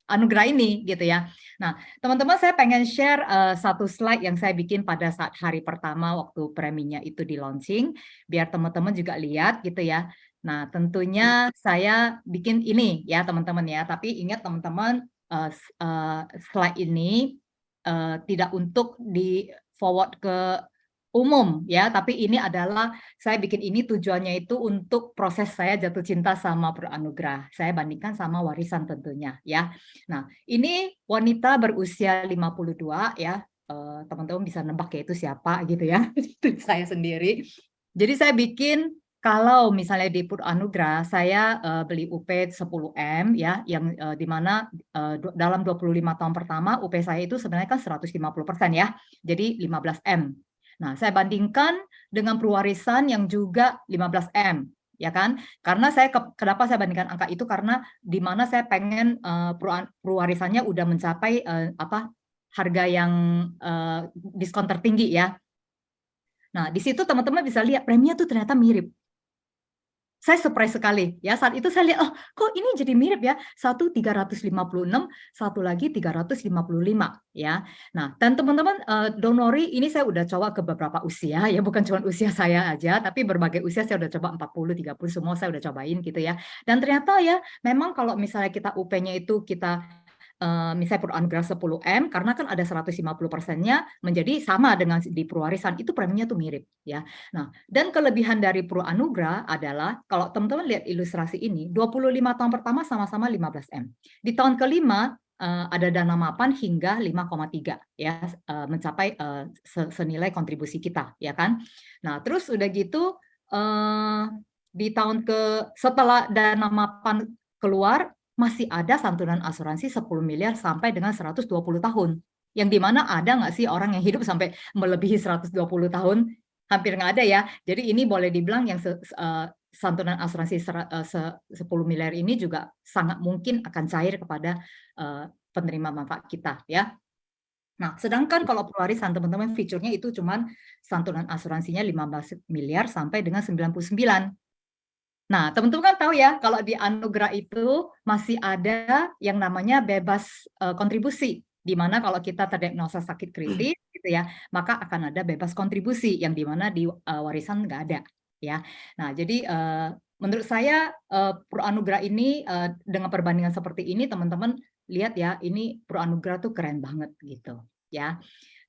Anugerah ini gitu ya. Nah, teman-teman saya pengen share satu slide yang saya bikin pada saat hari pertama waktu preminya itu di launching, biar teman-teman juga lihat gitu ya. Nah, tentunya saya bikin ini ya teman-teman ya, tapi ingat teman-teman slide ini tidak untuk di forward ke umum ya, tapi ini adalah saya bikin ini tujuannya itu untuk proses saya jatuh cinta sama Pro Anugerah. Saya bandingkan sama warisan tentunya ya. Nah, ini wanita berusia 52 ya. Teman-teman bisa nebak ya itu siapa gitu ya. Itu saya sendiri. Jadi saya bikin kalau misalnya di Pur Anugrah saya beli UP 10M ya, yang di mana dalam 25 tahun pertama UP saya itu sebenarnya kan 150% ya, jadi 15M. Nah, saya bandingkan dengan Purwarisan yang juga 15M, ya kan? Karena kenapa saya bandingkan angka itu, karena di mana saya pengen Purwarisannya udah mencapai harga yang diskon tertinggi ya. Nah, di situ teman-teman bisa lihat preminya tuh ternyata mirip. Saya surprise sekali ya, saat itu saya lihat, oh kok ini jadi mirip ya, satu 356, satu lagi 355 ya. Nah, dan teman-teman don't worry, ini saya udah coba ke beberapa usia ya, bukan cuma usia saya aja, tapi berbagai usia saya udah coba 40, 30 semua saya udah cobain gitu ya. Dan ternyata ya memang kalau misalnya kita UP-nya itu kita misalnya Pur Anugrah 10M, karena kan ada 150%-nya menjadi sama dengan di Purwarisan, itu preminya tuh mirip ya. Nah, dan kelebihan dari Pur Anugrah adalah kalau teman-teman lihat ilustrasi ini, 25 tahun pertama sama-sama 15M. Di tahun kelima ada dana mapan hingga 5,3 ya, mencapai senilai kontribusi kita ya kan. Nah, terus udah gitu di tahun setelah dana mapan keluar, masih ada santunan asuransi 10 miliar sampai dengan 120 tahun. Yang dimana ada nggak sih orang yang hidup sampai melebihi 120 tahun? Hampir nggak ada ya. Jadi ini boleh dibilang yang santunan asuransi 10 miliar ini juga sangat mungkin akan cair kepada penerima manfaat kita ya. Nah, sedangkan kalau Purwarisan teman-teman fiturnya itu cuman santunan asuransinya 15 miliar sampai dengan 99. Nah, teman-teman kan tahu ya, kalau di Anugrah itu masih ada yang namanya bebas kontribusi, di mana kalau kita terdiagnosa sakit kritis, gitu ya, maka akan ada bebas kontribusi, yang di mana di warisan nggak ada, ya. Nah, jadi menurut saya Pur Anugrah ini dengan perbandingan seperti ini, teman-teman lihat ya, ini Pur Anugrah tuh keren banget gitu, ya.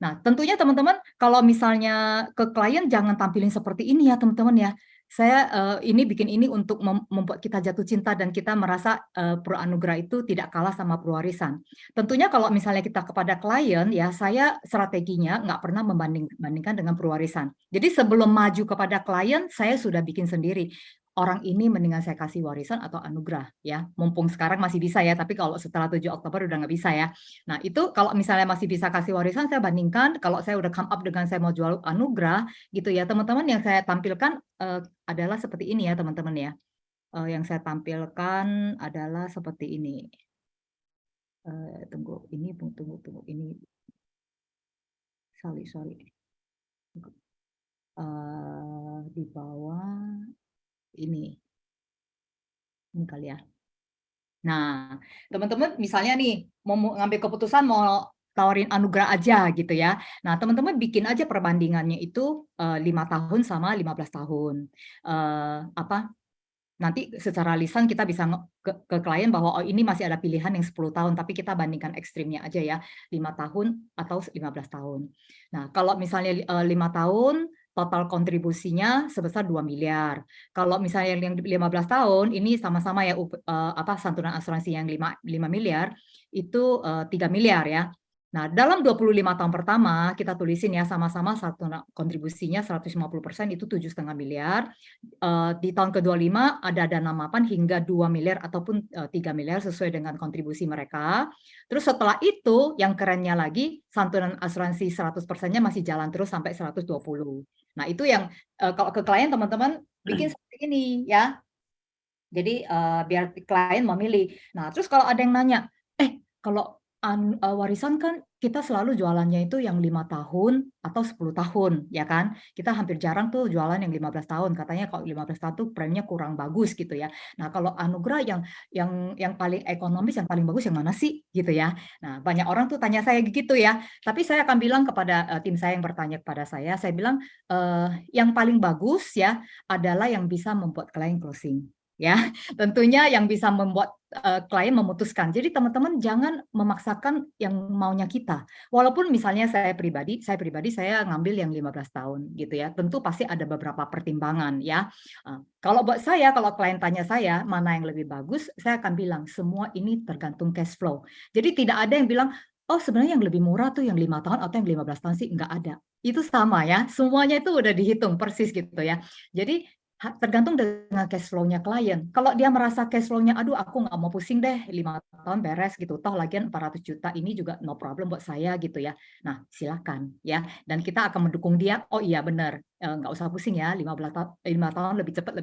Nah, tentunya teman-teman kalau misalnya ke klien jangan tampilin seperti ini ya, teman-teman ya. Saya ini bikin ini untuk membuat kita jatuh cinta dan kita merasa Pur Anugrah itu tidak kalah sama Purwarisan. Tentunya kalau misalnya kita kepada klien ya, saya strateginya nggak pernah membandingkan dengan Purwarisan. Jadi sebelum maju kepada klien, saya sudah bikin sendiri. Orang ini mendingan saya kasih warisan atau anugrah ya. Mumpung sekarang masih bisa ya, tapi kalau setelah 7 Oktober udah nggak bisa ya. Nah, itu kalau misalnya masih bisa kasih warisan, saya bandingkan. Kalau saya udah come up dengan saya mau jual anugrah gitu ya, teman-teman, yang saya tampilkan adalah seperti ini ya, teman-teman ya. Yang saya tampilkan adalah seperti ini. Tunggu, ini tunggu ini. Sorry. Di bawah ini kali ya. Nah, teman-teman misalnya nih mau ngambil keputusan mau tawarin anugrah aja gitu ya. Nah, teman-teman bikin aja perbandingannya itu 5 tahun sama 15 tahun. Nanti secara lisan kita bisa ke klien bahwa oh ini masih ada pilihan yang 10 tahun, tapi kita bandingkan ekstrimnya aja ya, 5 tahun atau 15 tahun. Nah, kalau misalnya 5 tahun, total kontribusinya sebesar 2 miliar. Kalau misalnya yang 15 tahun, ini sama-sama ya santunan asuransi yang 5 miliar, itu 3 miliar ya. Nah, dalam 25 tahun pertama, kita tulisin ya sama-sama santunan kontribusinya 150% itu 7,5 miliar. Di tahun ke-25 ada dana mapan hingga 2 miliar ataupun 3 miliar sesuai dengan kontribusi mereka. Terus setelah itu, yang kerennya lagi, santunan asuransi 100%-nya masih jalan terus sampai 120. Nah, itu yang kalau ke klien teman-teman bikin seperti ini ya. Jadi biar klien memilih. Nah, terus kalau ada yang nanya, kalau warisan kan kita selalu jualannya itu yang 5 tahun atau 10 tahun, ya kan? Kita hampir jarang tuh jualan yang 15 tahun. Katanya kalau 15 tahun tuh preminya kurang bagus gitu ya. Nah, kalau anugrah yang paling ekonomis, yang paling bagus yang mana sih gitu ya. Nah, banyak orang tuh tanya saya gitu ya. Tapi saya akan bilang kepada tim saya yang bertanya kepada saya bilang yang paling bagus ya adalah yang bisa membuat klien closing. Ya, tentunya yang bisa membuat klien memutuskan. Jadi teman-teman jangan memaksakan yang maunya kita. Walaupun misalnya saya pribadi saya ngambil yang 15 tahun gitu ya. Tentu pasti ada beberapa pertimbangan ya. Kalau buat saya, kalau klien tanya saya mana yang lebih bagus, saya akan bilang semua ini tergantung cash flow. Jadi tidak ada yang bilang oh sebenarnya yang lebih murah tuh yang 5 tahun atau yang 15 tahun sih, nggak ada. Itu sama ya. Semuanya itu udah dihitung persis gitu ya. Jadi tergantung dengan cash flow-nya klien. Kalau dia merasa cash flow-nya, aduh aku nggak mau pusing deh, 5 tahun beres gitu, toh lagian 400 juta ini juga no problem buat saya gitu ya. Nah silakan ya, dan kita akan mendukung dia, oh iya benar, nggak usah pusing ya, 5 tahun lebih cepat,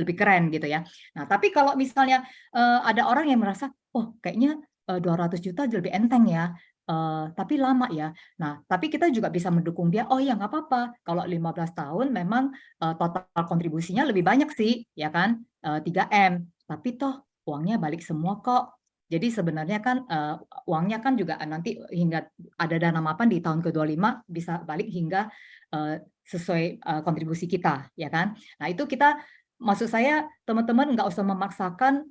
lebih keren gitu ya. Nah tapi kalau misalnya ada orang yang merasa, oh kayaknya 200 juta lebih enteng ya, tapi lama ya. Nah, tapi kita juga bisa mendukung dia, oh ya nggak apa-apa, kalau 15 tahun memang total kontribusinya lebih banyak sih, ya kan, 3M, tapi toh uangnya balik semua kok. Jadi sebenarnya kan uangnya kan juga nanti hingga ada dana mapan di tahun ke-25 bisa balik hingga sesuai kontribusi kita, ya kan. Nah itu kita, maksud saya teman-teman nggak usah memaksakan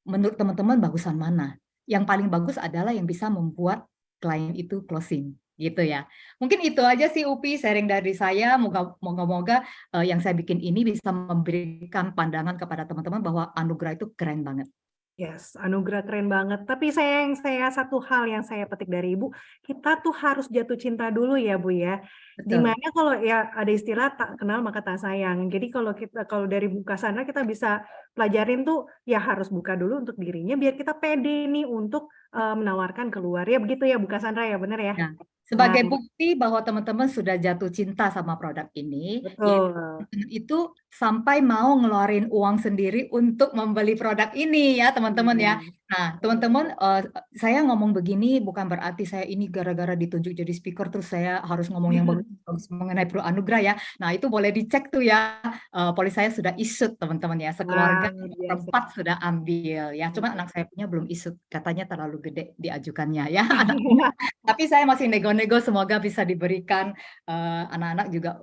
menurut teman-teman bagusan mana. Yang paling bagus adalah yang bisa membuat klien itu closing, gitu ya. Mungkin itu aja sih Upi sharing dari saya. Moga-moga yang saya bikin ini bisa memberikan pandangan kepada teman-teman bahwa Anugerah itu keren banget. Yes, Anugerah keren banget. Tapi satu hal yang saya petik dari Ibu, kita tuh harus jatuh cinta dulu ya Bu ya. Betul. Dimana kalau ya ada istilah tak kenal maka tak sayang. Jadi kalau dari Bu Cassandra kita bisa pelajarin tuh ya harus buka dulu untuk dirinya biar kita pede nih untuk menawarkan keluar. Ya begitu ya Bu Cassandra ya, benar ya? Ya, sebagai Nah, bukti bahwa teman-teman sudah jatuh cinta sama produk ini, ya betul. teman-teman itu sampai mau ngeluarin uang sendiri untuk membeli produk ini ya teman-teman ya. Nah teman-teman, saya ngomong begini bukan berarti saya ini gara-gara ditunjuk jadi speaker terus saya harus ngomong yang bagus mengenai Pro Anugerah ya. Nah itu boleh dicek tuh ya, polis saya sudah isut teman-teman ya, sekeluarga Wah, luar biasa. 4 sudah ambil ya. Cuma anak saya punya belum isut, katanya terlalu gede diajukannya ya. Tapi saya masih nego-nego, semoga bisa diberikan anak-anak juga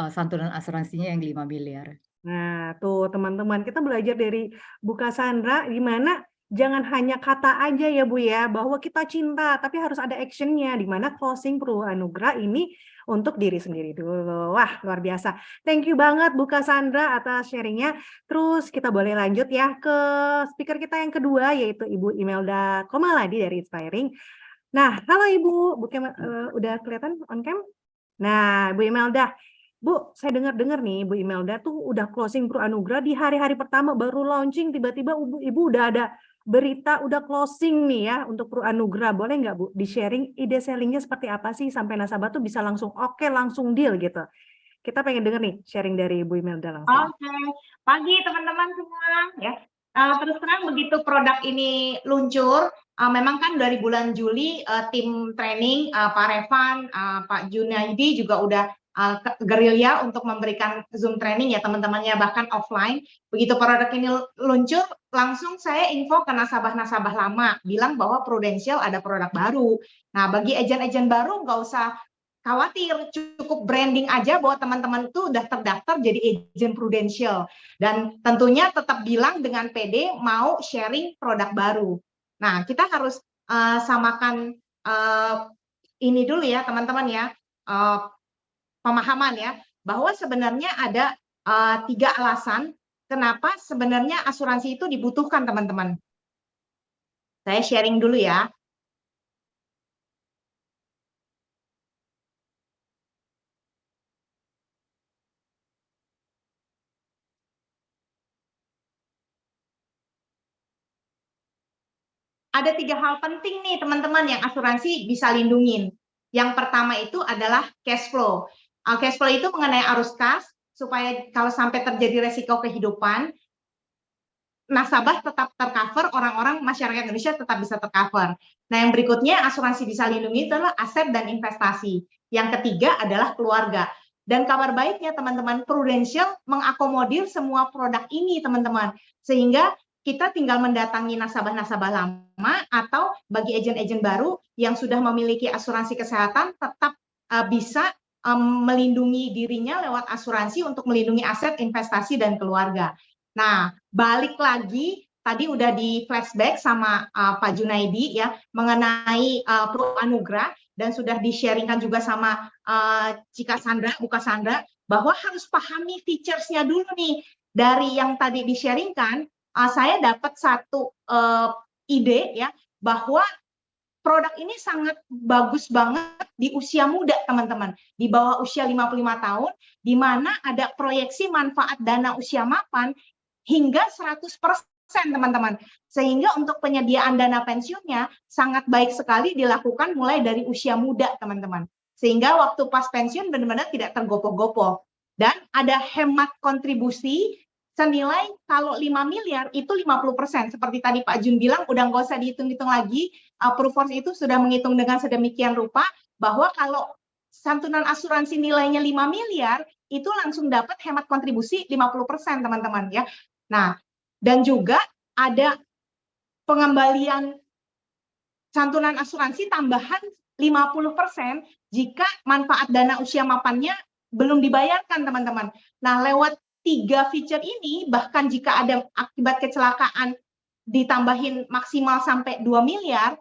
santunan asuransinya yang 5 miliar. Nah, tuh teman-teman, kita belajar dari Bu Cassandra, di mana jangan hanya kata aja ya Bu ya, bahwa kita cinta, tapi harus ada actionnya, di mana closing Pro Anugerah ini untuk diri sendiri dulu. Wah, luar biasa. Thank you banget Bu Cassandra atas sharingnya. Terus kita boleh lanjut ya ke speaker kita yang kedua, yaitu Ibu Imelda Komaladi dari Inspiring. Nah, halo Ibu, udah kelihatan on cam? Nah, Bu Imelda, Bu, saya dengar-dengar nih, Bu Imelda tuh udah closing Pro Anugerah di hari-hari pertama baru launching, tiba-tiba Ibu udah ada berita, udah closing nih ya untuk Pro Anugerah. Boleh nggak Bu, di-sharing ide sellingnya seperti apa sih sampai nasabah tuh bisa langsung oke, langsung deal gitu. Kita pengen denger nih sharing dari Bu Imelda langsung. Oke, pagi teman-teman semua ya. Terus terang begitu produk ini luncur, memang kan dari bulan Juli tim training Pak Revan, Pak Junaidi juga udah gerilya untuk memberikan Zoom training ya teman-temannya, bahkan offline. Begitu produk ini luncur, langsung saya info ke nasabah-nasabah lama, bilang bahwa Prudential ada produk baru. Nah, bagi agen-agen baru nggak usah khawatir, cukup branding aja bahwa teman-teman tuh udah terdaftar jadi agen Prudential. Dan tentunya tetap bilang dengan PD mau sharing produk baru. Nah, kita harus samakan ini dulu ya teman-teman ya, pemahaman ya, bahwa sebenarnya ada 3 alasan kenapa sebenarnya asuransi itu dibutuhkan teman-teman. Saya sharing dulu ya. Ada 3 hal penting nih teman-teman yang asuransi bisa lindungin. Yang pertama itu adalah cash flow. Cash flow itu mengenai arus kas, supaya kalau sampai terjadi resiko kehidupan, nasabah tetap tercover, orang-orang masyarakat Indonesia tetap bisa tercover. Nah yang berikutnya asuransi bisa lindungi itu adalah aset dan investasi. Yang ketiga adalah keluarga. Dan kabar baiknya teman-teman, Prudential mengakomodir semua produk ini teman-teman. Sehingga kita tinggal mendatangi nasabah-nasabah lama atau bagi agen-agen baru yang sudah memiliki asuransi kesehatan tetap bisa melindungi dirinya lewat asuransi untuk melindungi aset, investasi, dan keluarga. Nah, balik lagi, tadi udah di flashback sama Pak Junaidi ya, mengenai Pro Anugerah, dan sudah di-sharingkan juga sama Bu Cassandra, bahwa harus pahami features-nya dulu nih. Dari yang tadi di-sharingkan, saya dapat satu ide ya, bahwa produk ini sangat bagus banget di usia muda, teman-teman. Di bawah usia 55 tahun, di mana ada proyeksi manfaat dana usia mapan hingga 100%, teman-teman. Sehingga untuk penyediaan dana pensiunnya sangat baik sekali dilakukan mulai dari usia muda, teman-teman. Sehingga waktu pas pensiun benar-benar tidak tergopoh-gopoh. Dan ada hemat kontribusi senilai kalau 5 miliar itu 50%. Seperti tadi Pak Jun bilang, udah nggak usah dihitung-hitung lagi. Proofforce itu sudah menghitung dengan sedemikian rupa bahwa kalau santunan asuransi nilainya 5 miliar, itu langsung dapat hemat kontribusi 50%, teman-teman ya. Nah, dan juga ada pengembalian santunan asuransi tambahan 50% jika manfaat dana usia mapannya belum dibayarkan, teman-teman. Nah, lewat 3 feature ini, bahkan jika ada akibat kecelakaan ditambahin maksimal sampai 2 miliar,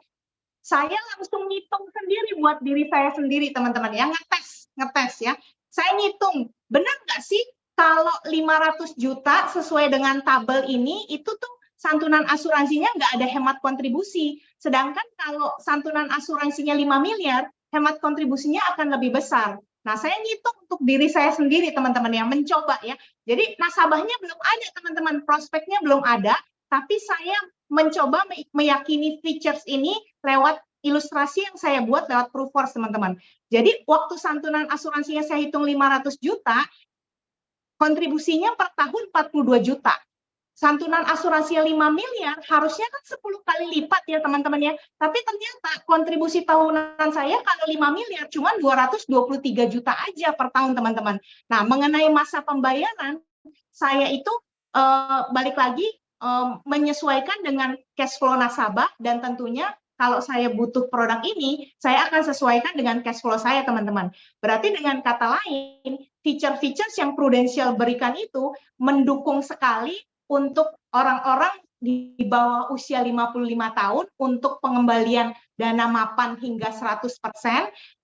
saya langsung ngitung sendiri buat diri saya sendiri, teman-teman ya, ngetes ya. Saya ngitung, benar nggak sih kalau 500 juta sesuai dengan tabel ini, itu tuh santunan asuransinya nggak ada hemat kontribusi. Sedangkan kalau santunan asuransinya 5 miliar, hemat kontribusinya akan lebih besar. Nah, saya ngitung untuk diri saya sendiri, teman-teman yang mencoba ya. Jadi nasabahnya belum ada, teman-teman, prospeknya belum ada, tapi saya mencoba meyakini features ini lewat ilustrasi yang saya buat lewat Proofforce, teman-teman. Jadi waktu santunan asuransinya saya hitung 500 juta, kontribusinya per tahun 42 juta. Santunan asuransinya 5 miliar, harusnya kan 10 kali lipat ya teman-teman ya. Tapi ternyata kontribusi tahunan saya kalau 5 miliar cuma 223 juta aja per tahun, teman-teman. Nah, mengenai masa pembayaran, saya itu balik lagi menyesuaikan dengan cash flow nasabah, dan tentunya kalau saya butuh produk ini, saya akan sesuaikan dengan cash flow saya, teman-teman. Berarti dengan kata lain, feature-features yang Prudential berikan itu mendukung sekali untuk orang-orang di bawah usia 55 tahun untuk pengembalian dana mapan hingga 100%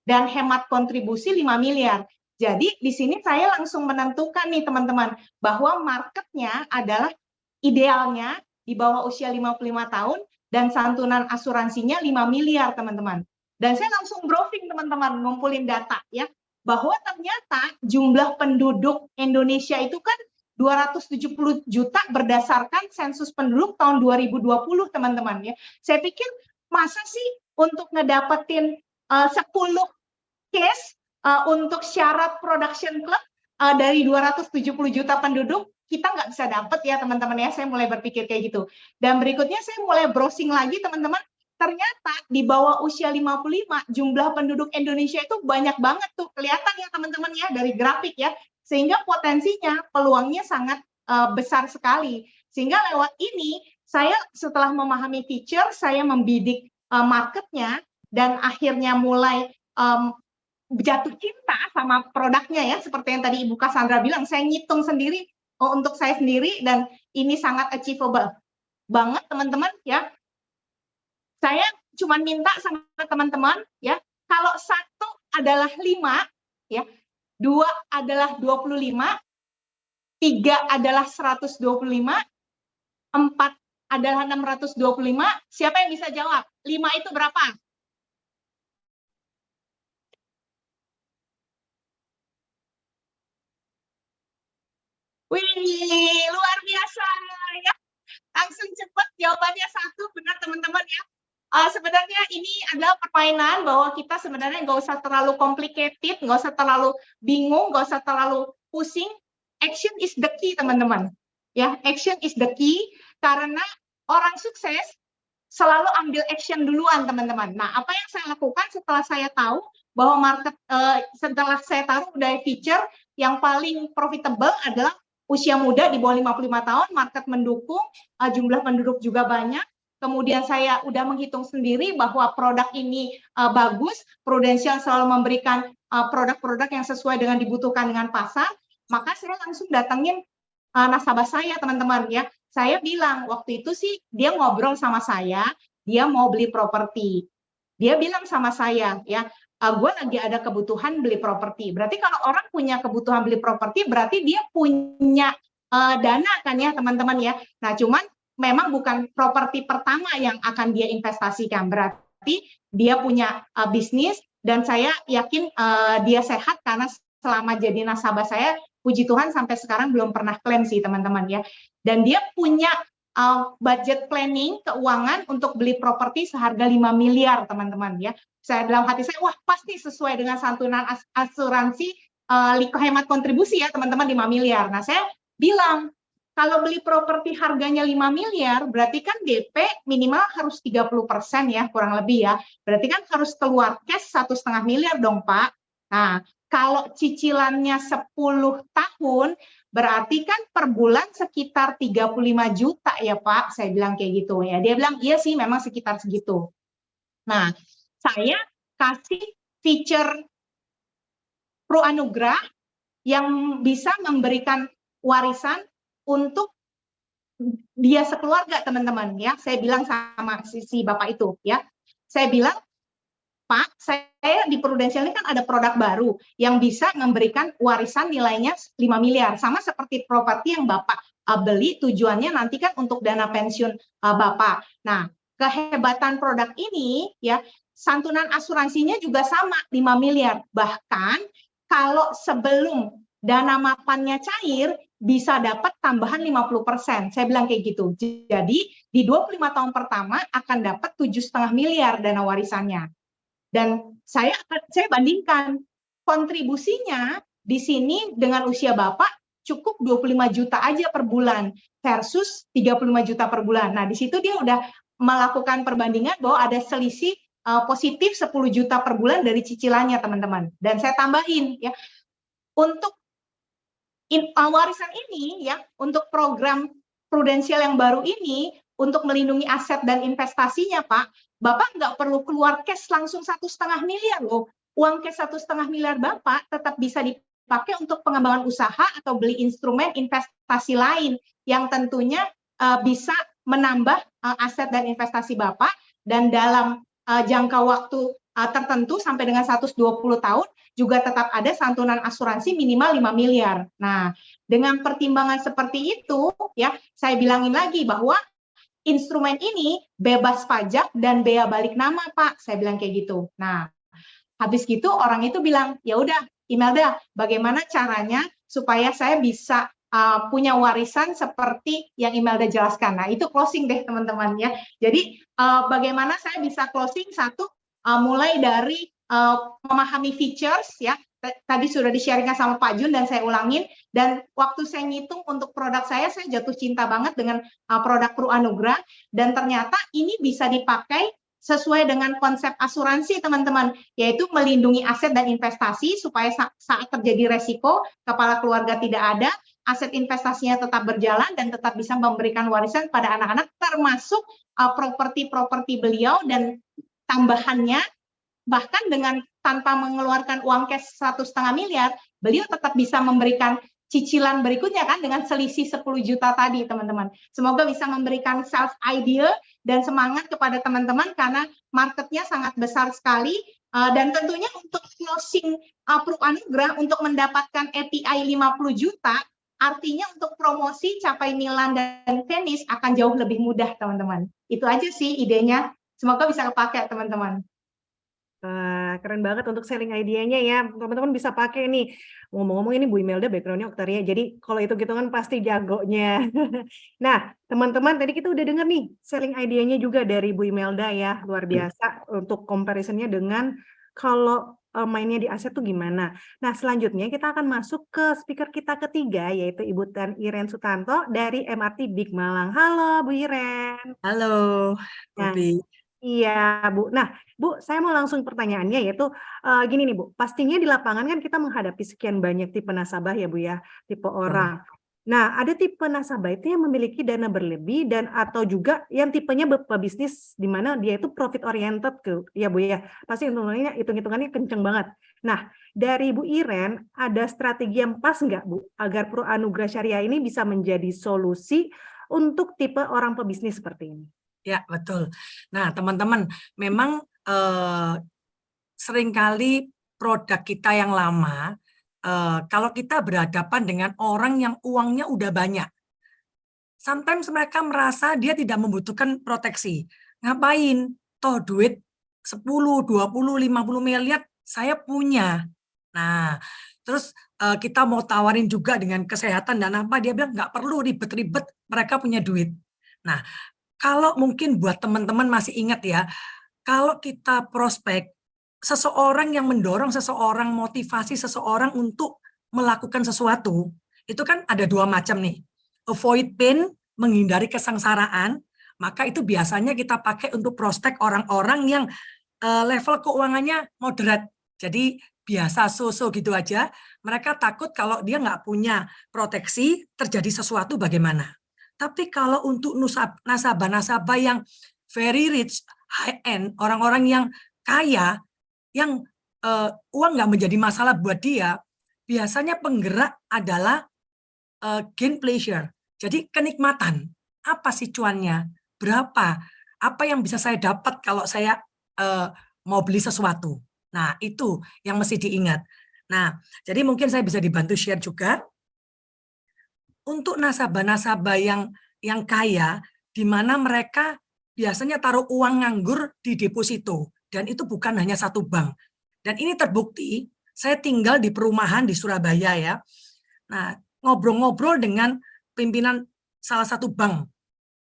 dan hemat kontribusi 5 miliar. Jadi di sini saya langsung menentukan nih teman-teman bahwa marketnya adalah idealnya di bawah usia 55 tahun dan santunan asuransinya 5 miliar, teman-teman. Dan saya langsung browsing, teman-teman, ngumpulin data ya, bahwa ternyata jumlah penduduk Indonesia itu kan 270 juta berdasarkan sensus penduduk tahun 2020, teman-teman ya. Saya pikir masa sih untuk ngedapetin 10 case untuk syarat production club dari 270 juta penduduk, kita nggak bisa dapet ya teman-teman ya. Saya mulai berpikir kayak gitu. Dan berikutnya saya mulai browsing lagi, teman-teman. Ternyata di bawah usia 55 jumlah penduduk Indonesia itu banyak banget tuh, kelihatan ya teman-teman ya dari grafik ya. Sehingga potensinya, peluangnya sangat besar sekali. Sehingga lewat ini, saya setelah memahami feature, saya membidik marketnya, dan akhirnya mulai jatuh cinta sama produknya ya, seperti yang tadi Ibu Cassandra bilang, saya ngitung sendiri untuk saya sendiri, dan ini sangat achievable banget, teman-teman ya. Saya cuma minta sama teman-teman ya, kalau 1 adalah 5 ya, 2 adalah 25, 3 adalah 125, 4 adalah 625. Siapa yang bisa jawab? 5 itu berapa? Wih, luar biasa ya. Langsung cepat jawabannya 1, benar teman-teman ya. Sebenarnya ini adalah permainan bahwa kita sebenarnya nggak usah terlalu complicated, nggak usah terlalu bingung, nggak usah terlalu pusing. Action is the key, teman-teman. Ya, action is the key, karena orang sukses selalu ambil action duluan, teman-teman. Nah, apa yang saya lakukan setelah saya tahu bahwa market, setelah saya taruh dari feature yang paling profitable adalah usia muda di bawah 55 tahun, market mendukung, jumlah penduduk juga banyak. Kemudian saya udah menghitung sendiri bahwa produk ini bagus, Prudential selalu memberikan produk-produk yang sesuai dengan dibutuhkan dengan pasar, maka saya langsung datangin nasabah saya, teman-teman ya. Saya bilang waktu itu sih dia ngobrol sama saya, dia mau beli properti. Dia bilang sama saya ya, gue lagi ada kebutuhan beli properti. Berarti kalau orang punya kebutuhan beli properti, berarti dia punya dana kan ya teman-teman ya. Nah cuman memang bukan properti pertama yang akan dia investasikan. Berarti dia punya bisnis, dan saya yakin dia sehat karena selama jadi nasabah saya, puji Tuhan sampai sekarang belum pernah klaim sih teman-teman ya. Dan dia punya budget planning keuangan untuk beli properti seharga 5 miliar teman-teman ya. Saya dalam hati saya, wah pasti sesuai dengan santunan asuransi hemat kontribusi ya teman-teman 5 miliar. Nah saya bilang, kalau beli properti harganya 5 miliar, berarti kan DP minimal harus 30% ya, kurang lebih ya. Berarti kan harus keluar cash 1,5 miliar dong Pak. Nah, kalau cicilannya 10 tahun, berarti kan per bulan sekitar 35 juta ya Pak, saya bilang kayak gitu ya. Dia bilang, iya sih memang sekitar segitu. Nah, saya kasih feature Pro Anugrah yang bisa memberikan warisan untuk dia sekeluarga teman-teman ya. Saya bilang sama si bapak itu ya. Saya bilang, Pak, saya di Prudential ini kan ada produk baru yang bisa memberikan warisan nilainya 5 miliar. Sama seperti properti yang Bapak beli, tujuannya nanti kan untuk dana pensiun Bapak. Nah, kehebatan produk ini ya, santunan asuransinya juga sama 5 miliar. Bahkan kalau sebelum dana mapannya cair, bisa dapat tambahan 50%. Saya bilang kayak gitu. Jadi di 25 tahun pertama akan dapat 7,5 miliar dana warisannya. Dan saya bandingkan kontribusinya di sini dengan usia Bapak cukup 25 juta aja per bulan versus 35 juta per bulan. Nah, di situ dia udah melakukan perbandingan bahwa ada selisih positif 10 juta per bulan dari cicilannya, teman-teman. Dan saya tambahin ya, untuk warisan ini ya, untuk program Prudential yang baru ini, untuk melindungi aset dan investasinya, Pak, Bapak nggak perlu keluar cash langsung 1,5 miliar loh. Uang cash 1,5 miliar Bapak tetap bisa dipakai untuk pengembangan usaha atau beli instrumen investasi lain yang tentunya bisa menambah aset dan investasi Bapak, dan dalam jangka waktu tertentu sampai dengan 120 tahun juga tetap ada santunan asuransi minimal 5 miliar. Nah, dengan pertimbangan seperti itu ya, saya bilangin lagi bahwa instrumen ini bebas pajak dan bea balik nama, Pak. Saya bilang kayak gitu. Nah, habis gitu orang itu bilang, ya udah, Imelda, bagaimana caranya supaya saya bisa punya warisan seperti yang Imelda jelaskan. Nah, itu closing deh teman-teman ya. Jadi bagaimana saya bisa closing satu, mulai dari memahami features ya. Tadi sudah di-sharingkan sama Pak Jun dan saya ulangin, dan waktu saya ngitung untuk produk saya jatuh cinta banget dengan produk Pro Anugrah, dan ternyata ini bisa dipakai sesuai dengan konsep asuransi teman-teman, yaitu melindungi aset dan investasi supaya saat terjadi resiko kepala keluarga tidak ada, aset investasinya tetap berjalan dan tetap bisa memberikan warisan pada anak-anak, termasuk properti-properti beliau, dan tambahannya bahkan dengan tanpa mengeluarkan uang cash 1,5 miliar, beliau tetap bisa memberikan cicilan berikutnya kan dengan selisih 10 juta tadi teman-teman. Semoga bisa memberikan self idea dan semangat kepada teman-teman karena marketnya sangat besar sekali, dan tentunya untuk closing Pro Anugrah untuk mendapatkan API 50 juta, artinya untuk promosi capai Milan dan Venice akan jauh lebih mudah teman-teman. Itu aja sih idenya. Semoga bisa kepakai teman-teman. Keren banget untuk selling idenya ya, teman-teman bisa pakai nih. Ngomong-ngomong ini Bu Imelda background-nya Oktaria, jadi kalau itu gitu kan pasti jagonya. Nah, teman-teman tadi kita udah dengar nih selling idenya juga dari Bu Imelda ya, luar biasa untuk comparison-nya dengan kalau mainnya di aset tuh gimana. Nah, selanjutnya kita akan masuk ke speaker kita ketiga, yaitu Ibu Tan Iren Sutanto dari MRT Big Malang. Halo Bu Iren. Halo, Nah, Bobi. iya Bu. Nah Bu, saya mau langsung pertanyaannya yaitu gini nih Bu, pastinya di lapangan kan kita menghadapi sekian banyak tipe nasabah ya Bu ya, tipe orang. Nah, ada tipe nasabah itu yang memiliki dana berlebih dan atau juga yang tipenya pebisnis di mana dia itu profit oriented ya Bu ya. Pasti hitung-hitungannya kenceng banget. Nah, dari Bu Iren ada strategi yang pas nggak Bu agar Pro Anugrah Syariah ini bisa menjadi solusi untuk tipe orang pebisnis seperti ini? Ya, betul. Nah, teman-teman, memang seringkali produk kita yang lama, kalau kita berhadapan dengan orang yang uangnya udah banyak, sometimes mereka merasa dia tidak membutuhkan proteksi. Ngapain? Toh duit 10, 20, 50 miliar saya punya. Nah, terus kita mau tawarin juga dengan kesehatan dan apa, dia bilang nggak perlu ribet-ribet, mereka punya duit. Nah, kalau mungkin buat teman-teman masih ingat ya, kalau kita prospek, seseorang yang mendorong seseorang, motivasi seseorang untuk melakukan sesuatu, itu kan ada dua macam nih. Avoid pain, menghindari kesengsaraan, maka itu biasanya kita pakai untuk prospek orang-orang yang level keuangannya moderat. Jadi biasa so-so gitu aja. Mereka takut kalau dia nggak punya proteksi, terjadi sesuatu bagaimana. Tapi kalau untuk nasabah-nasabah yang very rich, high end, orang-orang yang kaya, yang uang nggak menjadi masalah buat dia, biasanya penggerak adalah gain pleasure. Jadi kenikmatan. Apa sih cuannya? Berapa? Apa yang bisa saya dapat kalau saya mau beli sesuatu? Nah, itu yang mesti diingat. Nah, jadi mungkin saya bisa dibantu share juga. Untuk nasabah-nasabah yang kaya, di mana mereka biasanya taruh uang nganggur di deposito, dan itu bukan hanya satu bank. Dan ini terbukti, saya tinggal di perumahan di Surabaya ya. Nah, ngobrol-ngobrol dengan pimpinan salah satu bank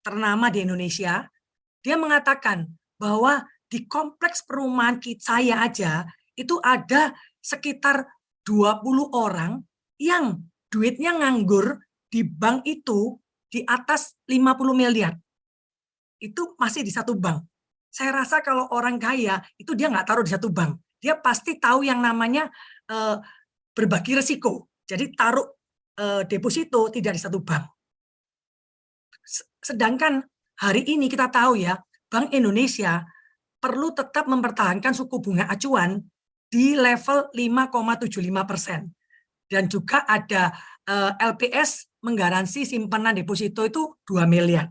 ternama di Indonesia, dia mengatakan bahwa di kompleks perumahan saya aja, itu ada sekitar 20 orang yang duitnya nganggur di bank itu di atas 50 miliar. Itu masih di satu bank. Saya rasa kalau orang kaya, itu dia nggak taruh di satu bank. Dia pasti tahu yang namanya berbagi risiko. Jadi taruh deposito tidak di satu bank. Sedangkan hari ini kita tahu ya, Bank Indonesia perlu tetap mempertahankan suku bunga acuan di level 5,75%. Dan juga ada LPS menggaransi simpanan deposito itu 2 miliar.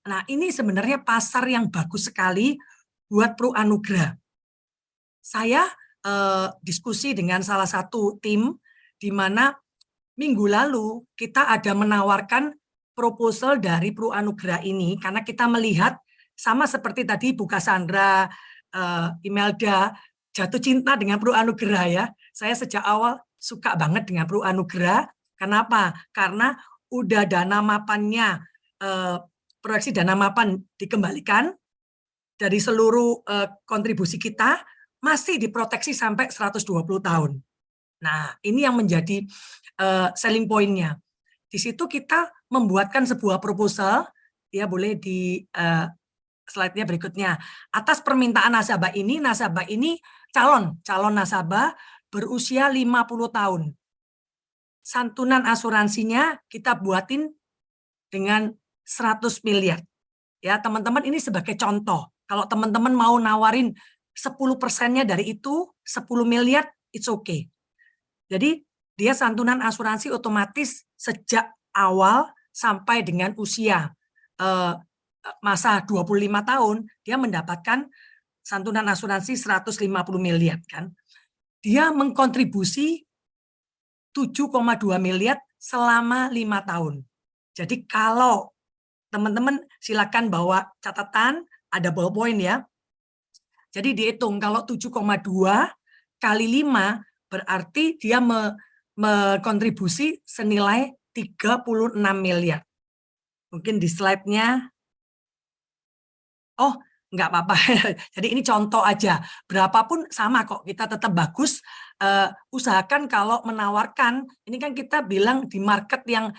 Nah, ini sebenarnya pasar yang bagus sekali buat Pro Anugrah. Saya diskusi dengan salah satu tim di mana minggu lalu kita ada menawarkan proposal dari Pro Anugrah ini karena kita melihat sama seperti tadi Bu Cassandra, Imelda jatuh cinta dengan Pro Anugrah ya. Saya sejak awal suka banget dengan Pro Anugrah. Kenapa? Karena udah dana mapannya, proyeksi dana mapan dikembalikan dari seluruh kontribusi kita masih diproteksi sampai 120 tahun. Nah, ini yang menjadi selling point-nya. Di situ kita membuatkan sebuah proposal, ya boleh di slide-nya berikutnya. Atas permintaan nasabah ini calon nasabah berusia 50 tahun. Santunan asuransinya kita buatin dengan 100 miliar. Ya, teman-teman ini sebagai contoh. Kalau teman-teman mau nawarin 10%-nya dari itu, 10 miliar, it's okay. Jadi dia santunan asuransi otomatis sejak awal sampai dengan usia masa 25 tahun, dia mendapatkan santunan asuransi 150 miliar kan. Dia mengkontribusi 7,2 miliar selama 5 tahun. Jadi kalau teman-teman silakan bawa catatan, ada ballpoint ya. Jadi dihitung kalau 7,2 kali 5 berarti dia mengkontribusi senilai 36 miliar. Mungkin di slide-nya. Oh, nggak apa-apa. Jadi ini contoh aja. Berapapun sama kok, kita tetap bagus. Usahakan kalau menawarkan, ini kan kita bilang di market yang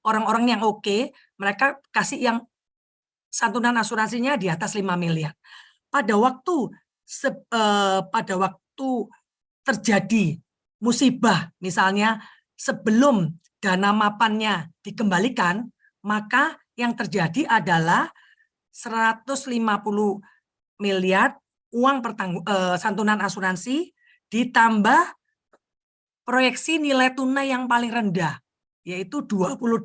orang-orang yang oke, mereka kasih yang santunan asuransinya di atas 5 miliar. Pada waktu terjadi musibah, misalnya sebelum dana mapannya dikembalikan, maka yang terjadi adalah 150 miliar uang santunan asuransi ditambah proyeksi nilai tunai yang paling rendah, yaitu 28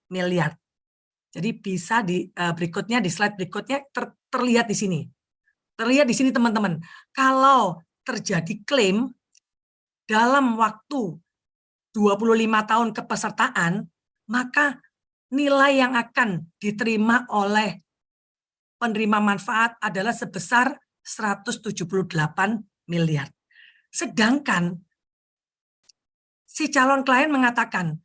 miliar. Jadi bisa di berikutnya, di slide berikutnya terlihat di sini. Terlihat di sini teman-teman, kalau terjadi klaim dalam waktu 25 tahun kepesertaan, maka nilai yang akan diterima oleh penerima manfaat adalah sebesar 178 miliar. Sedangkan si calon klien mengatakan,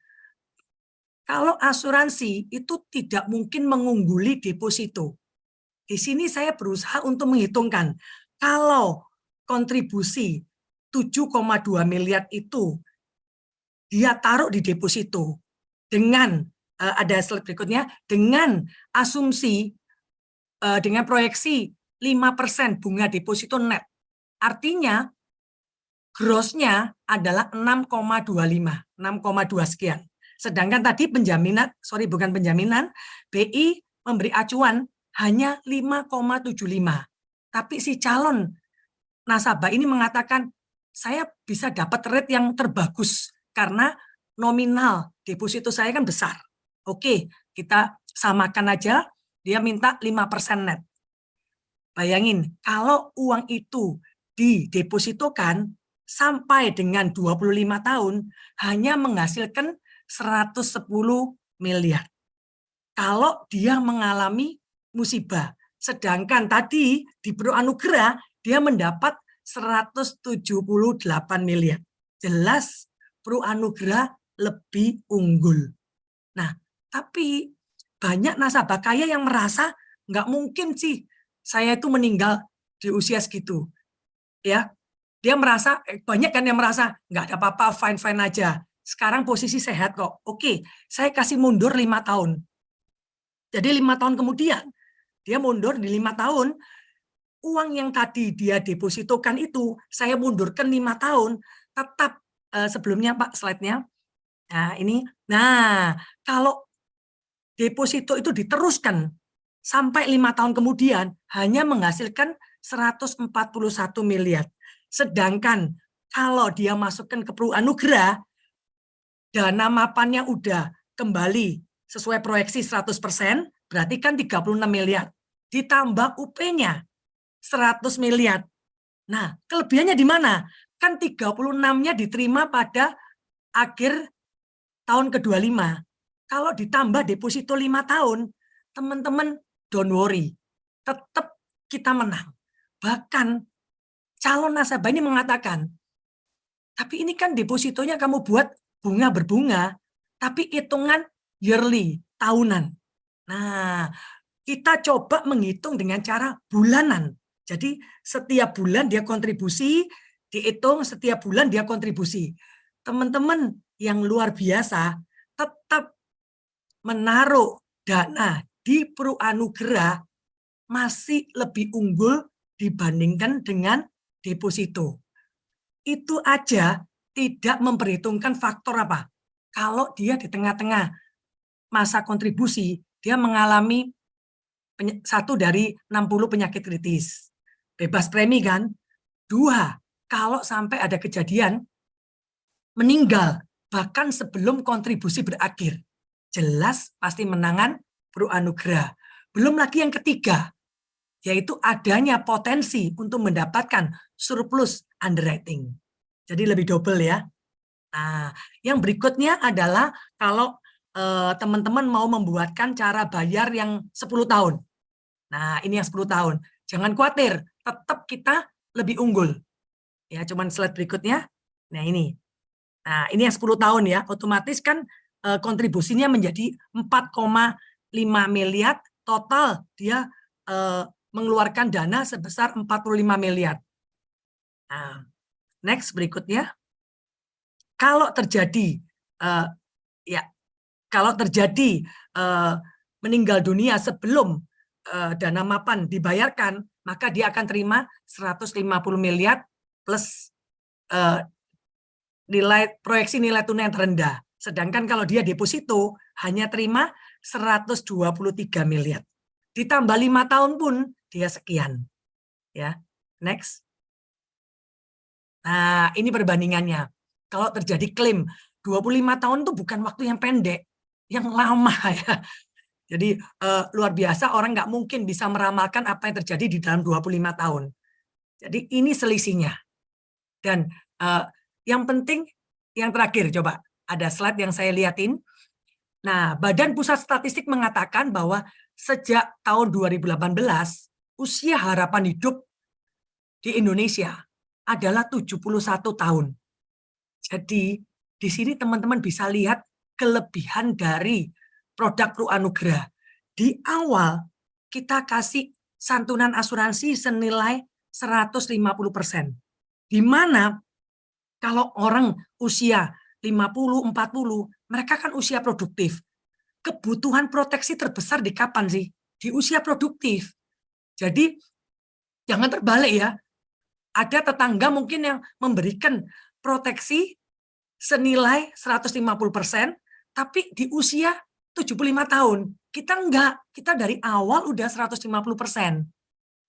kalau asuransi itu tidak mungkin mengungguli deposito. Di sini saya berusaha untuk menghitungkan, kalau kontribusi 7,2 miliar itu dia taruh di deposito dengan, ada slide berikutnya, dengan asumsi, dengan proyeksi 5% bunga deposito net. Artinya, gross-nya adalah 6,25, 6,2 sekian. Sedangkan tadi bukan penjaminan, BI memberi acuan hanya 5,75. Tapi si calon nasabah ini mengatakan, saya bisa dapat rate yang terbagus karena nominal deposito saya kan besar. Oke, kita samakan aja, dia minta 5% net. Bayangin, kalau uang itu didepositokan sampai dengan 25 tahun, hanya menghasilkan 110 miliar. Kalau dia mengalami musibah. Sedangkan tadi di Pro Anugerah, dia mendapat 178 miliar. Jelas Pro Anugerah lebih unggul. Nah, tapi banyak nasabah kaya yang merasa nggak mungkin sih saya itu meninggal di usia segitu. Ya, dia merasa, banyak kan yang merasa nggak ada apa-apa, fine-fine aja. Sekarang posisi sehat kok. Oke, saya kasih mundur 5 tahun. Jadi 5 tahun kemudian, dia mundur di 5 tahun, uang yang tadi dia depositokan itu, saya mundurkan 5 tahun, tetap sebelumnya Pak slide-nya. Nah ini, kalau deposito itu diteruskan sampai 5 tahun kemudian, hanya menghasilkan 141 miliar. Sedangkan kalau dia masukkan ke Pro Anugerah, dana mapannya udah kembali sesuai proyeksi 100%, berarti kan 36 miliar. Ditambah UP-nya 100 miliar. Nah, kelebihannya di mana? Kan 36-nya diterima pada akhir tahun ke-25. Kalau ditambah deposito 5 tahun, teman-teman don't worry. Tetap kita menang. Bahkan calon nasabah ini mengatakan, tapi ini kan depositonya kamu buat bunga berbunga, tapi hitungan yearly, tahunan. Nah, kita coba menghitung dengan cara bulanan. Jadi setiap bulan dia kontribusi, dihitung setiap bulan dia kontribusi. Teman-teman yang luar biasa tetap menaruh dana di Pro Anugerah masih lebih unggul dibandingkan dengan deposito. Itu aja tidak memperhitungkan faktor apa. Kalau dia di tengah-tengah masa kontribusi, dia mengalami 1 dari 60 penyakit kritis. Bebas premi kan? 2, kalau sampai ada kejadian meninggal, bahkan sebelum kontribusi berakhir. Jelas pasti menangan Pro Anugerah. Belum lagi yang ketiga, yaitu adanya potensi untuk mendapatkan surplus underwriting. Jadi lebih double ya. Nah, yang berikutnya adalah kalau teman-teman mau membuatkan cara bayar yang 10 tahun. Nah, ini yang 10 tahun. Jangan khawatir, tetap kita lebih unggul. Ya, cuman slide berikutnya. Nah, ini. Nah, ini yang 10 tahun ya. Otomatis kan kontribusinya menjadi 4,5 miliar. Total dia mengeluarkan dana sebesar 45 miliar. Nah, next berikutnya. Kalau terjadi meninggal dunia sebelum dana mapan dibayarkan, maka dia akan terima 150 miliar plus proyeksi nilai tunai yang terendah. Sedangkan kalau dia deposito hanya terima 123 miliar. Ditambah 5 tahun pun dia sekian. Ya, next. Nah, ini perbandingannya. Kalau terjadi klaim 25 tahun itu bukan waktu yang pendek, yang lama ya. Jadi luar biasa, orang nggak mungkin bisa meramalkan apa yang terjadi di dalam 25 tahun. Jadi ini selisihnya. Dan yang penting, yang terakhir coba, ada slide yang saya lihatin. Nah, Badan Pusat Statistik mengatakan bahwa sejak tahun 2018, usia harapan hidup di Indonesia adalah 71 tahun. Jadi di sini teman-teman bisa lihat kelebihan dari produk Pro Anugrah. Di awal kita kasih santunan asuransi senilai 150%. Di mana kalau orang usia 50, 40, mereka kan usia produktif. Kebutuhan proteksi terbesar di kapan sih? Di usia produktif. Jadi jangan terbalik ya. Ada tetangga mungkin yang memberikan proteksi senilai 150%, tapi di usia 75 tahun. Kita enggak, kita dari awal udah 150%.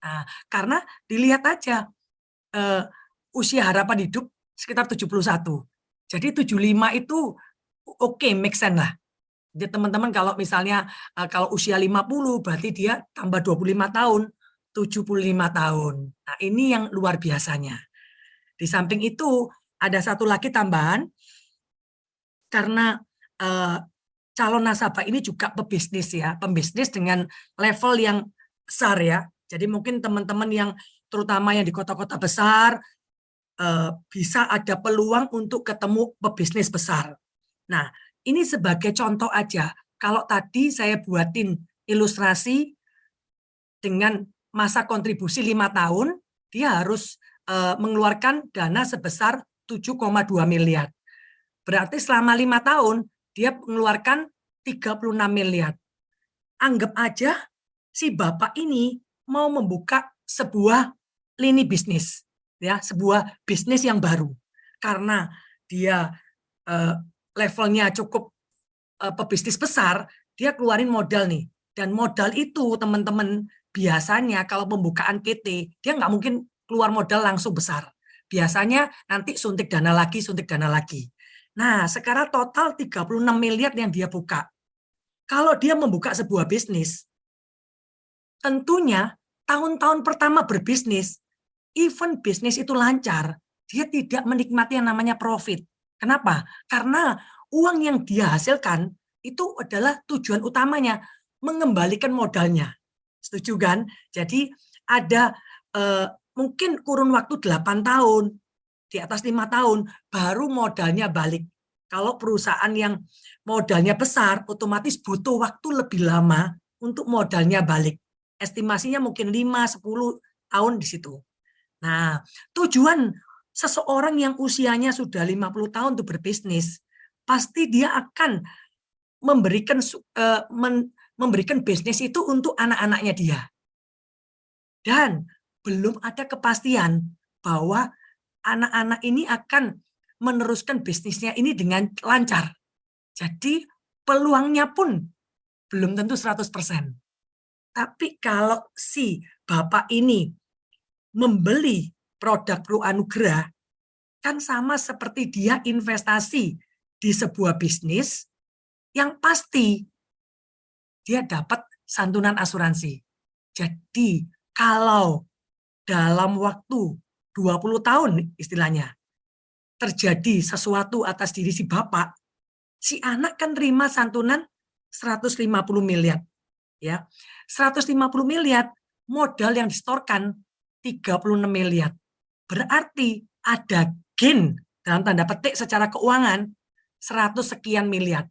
Nah, karena dilihat aja usia harapan hidup sekitar 71. Jadi 75 itu oke, make sense lah. Jadi teman-teman kalau misalnya kalau usia 50 berarti dia tambah 25 tahun, 75 tahun. Nah, ini yang luar biasanya. Di samping itu ada satu lagi tambahan, karena calon nasabah ini juga pebisnis ya, pembisnis dengan level yang besar ya. Jadi mungkin teman-teman yang terutama yang di kota-kota besar bisa ada peluang untuk ketemu pebisnis besar. Nah, ini sebagai contoh aja. Kalau tadi saya buatin ilustrasi dengan masa kontribusi 5 tahun, dia harus mengeluarkan dana sebesar 7,2 miliar. Berarti selama 5 tahun, dia mengeluarkan 36 miliar. Anggap aja si bapak ini mau membuka sebuah lini bisnis, ya, sebuah bisnis yang baru. Karena dia levelnya cukup pebisnis besar, dia keluarin modal nih. Dan modal itu teman-teman biasanya kalau pembukaan PT, dia nggak mungkin keluar modal langsung besar. Biasanya nanti suntik dana lagi, suntik dana lagi. Nah, sekarang total 36 miliar yang dia buka. Kalau dia membuka sebuah bisnis, tentunya tahun-tahun pertama berbisnis, even bisnis itu lancar, dia tidak menikmati yang namanya profit. Kenapa? Karena uang yang dia hasilkan itu adalah tujuan utamanya, mengembalikan modalnya. Setuju kan? Jadi ada mungkin kurun waktu 8 tahun, di atas 5 tahun, baru modalnya balik. Kalau perusahaan yang modalnya besar, otomatis butuh waktu lebih lama untuk modalnya balik. Estimasinya mungkin 5-10 tahun di situ. Nah, tujuan seseorang yang usianya sudah 50 tahun untuk berbisnis, pasti dia akan memberikan bisnis itu untuk anak-anaknya dia. Dan belum ada kepastian bahwa anak-anak ini akan meneruskan bisnisnya ini dengan lancar. Jadi peluangnya pun belum tentu 100%. Tapi kalau si bapak ini membeli produk Pro Anugrah, kan sama seperti dia investasi di sebuah bisnis yang pasti dia dapat santunan asuransi. Jadi kalau dalam waktu 20 tahun istilahnya terjadi sesuatu atas diri si bapak, si anak kan terima santunan 150 miliar. Ya, 150 miliar modal yang disetorkan 36 miliar. Berarti ada gain dalam tanda petik secara keuangan 100 sekian miliar.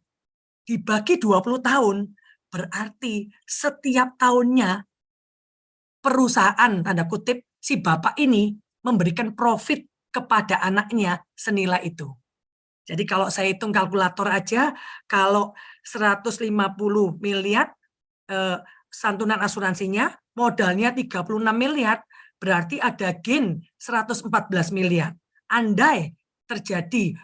Dibagi 20 tahun, berarti setiap tahunnya perusahaan tanda kutip si bapak ini memberikan profit kepada anaknya senilai itu. Jadi kalau saya hitung kalkulator aja, kalau 150 miliar santunan asuransinya, modalnya 36 miliar, berarti ada gain 114 miliar. Andai terjadi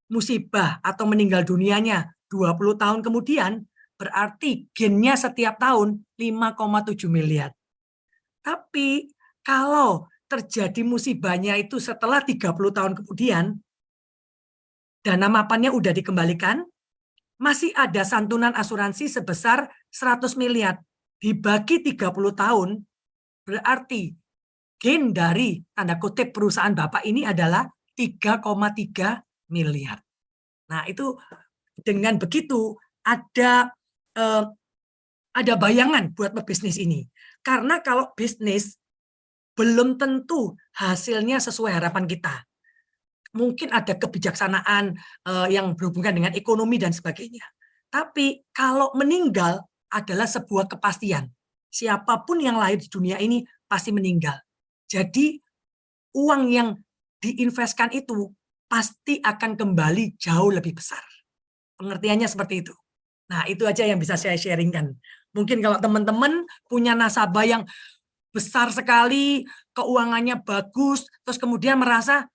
musibah atau meninggal dunianya 20 tahun kemudian, berarti gainnya setiap tahun 5,7 miliar. Tapi kalau terjadi musibahnya itu setelah 30 tahun kemudian, dana mapannya udah dikembalikan, masih ada santunan asuransi sebesar 100 miliar. Dibagi 30 tahun, berarti gain dari tanda kutip perusahaan bapak ini adalah 3,3 miliar. Nah, itu dengan begitu ada bayangan buat pebisnis ini. Karena kalau bisnis belum tentu hasilnya sesuai harapan kita. Mungkin ada kebijaksanaan yang berhubungan dengan ekonomi dan sebagainya. Tapi kalau meninggal adalah sebuah kepastian. Siapapun yang lahir di dunia ini pasti meninggal. Jadi uang yang diinvestkan itu pasti akan kembali jauh lebih besar. Pengertiannya seperti itu. Nah, itu aja yang bisa saya sharingkan. Mungkin kalau teman-teman punya nasabah yang besar sekali, keuangannya bagus, terus kemudian merasa,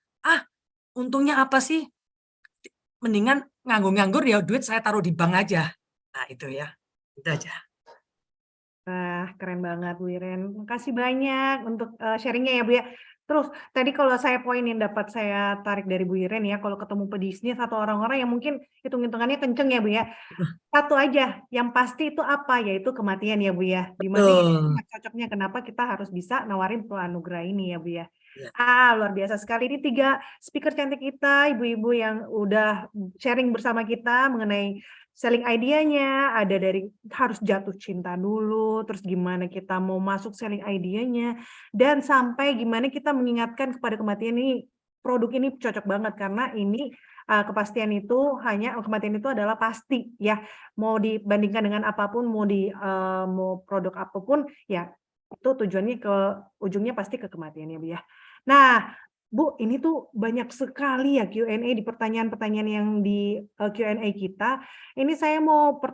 untungnya apa sih? Mendingan nganggur-nganggur ya duit saya taruh di bank aja. Nah, itu ya. Itu aja. Wah, keren banget Bu Iren. Makasih banyak untuk sharingnya ya Bu ya. Terus tadi kalau saya poin yang dapat saya tarik dari Bu Iren ya, kalau ketemu pebisnis atau orang-orang yang mungkin hitung-hitungannya kenceng ya Bu ya. Satu aja, yang pasti itu apa? Yaitu kematian ya Bu ya. Di mana ini Betul. sangat cocoknya kenapa kita harus bisa nawarin Pranugrah ini ya Bu ya. Ya. Luar biasa sekali. Ini 3 speaker cantik kita, ibu-ibu yang udah sharing bersama kita mengenai selling idenya, ada dari harus jatuh cinta dulu, terus gimana kita mau masuk selling idenya, dan sampai gimana kita mengingatkan kepada kematian ini, produk ini cocok banget karena ini kepastian itu kematian itu adalah pasti ya, mau dibandingkan dengan apapun, mau produk apapun ya itu tujuannya ke ujungnya pasti ke kematian ya Bu ya. Nah Bu, ini tuh banyak sekali ya Q&A di pertanyaan-pertanyaan yang di Q&A kita. Ini saya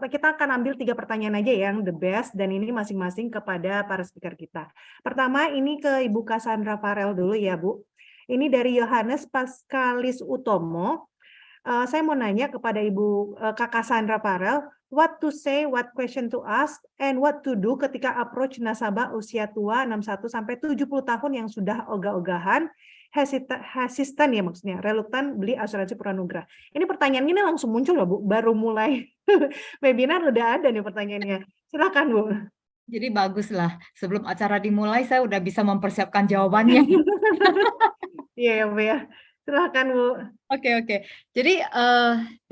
kita akan ambil 3 pertanyaan aja yang the best dan ini masing-masing kepada para speaker kita. Pertama ini ke Ibu Cassandra Farel dulu ya Bu. Ini dari Yohanes Paskalis Utomo. Saya mau nanya kepada Ibu Kak Cassandra Farel, what to say, what question to ask, and what to do ketika approach nasabah usia tua 61 sampai 70 tahun yang sudah ogah-ogahan, hesitan ya maksudnya, reluctant beli asuransi Pranugrah. Ini pertanyaan ini langsung muncul loh Bu, baru mulai webinar udah ada nih pertanyaannya. Silakan Bu. Jadi baguslah, sebelum acara dimulai saya udah bisa mempersiapkan jawabannya. Iya ya Bu ya. Silakan Bu. Oke. Jadi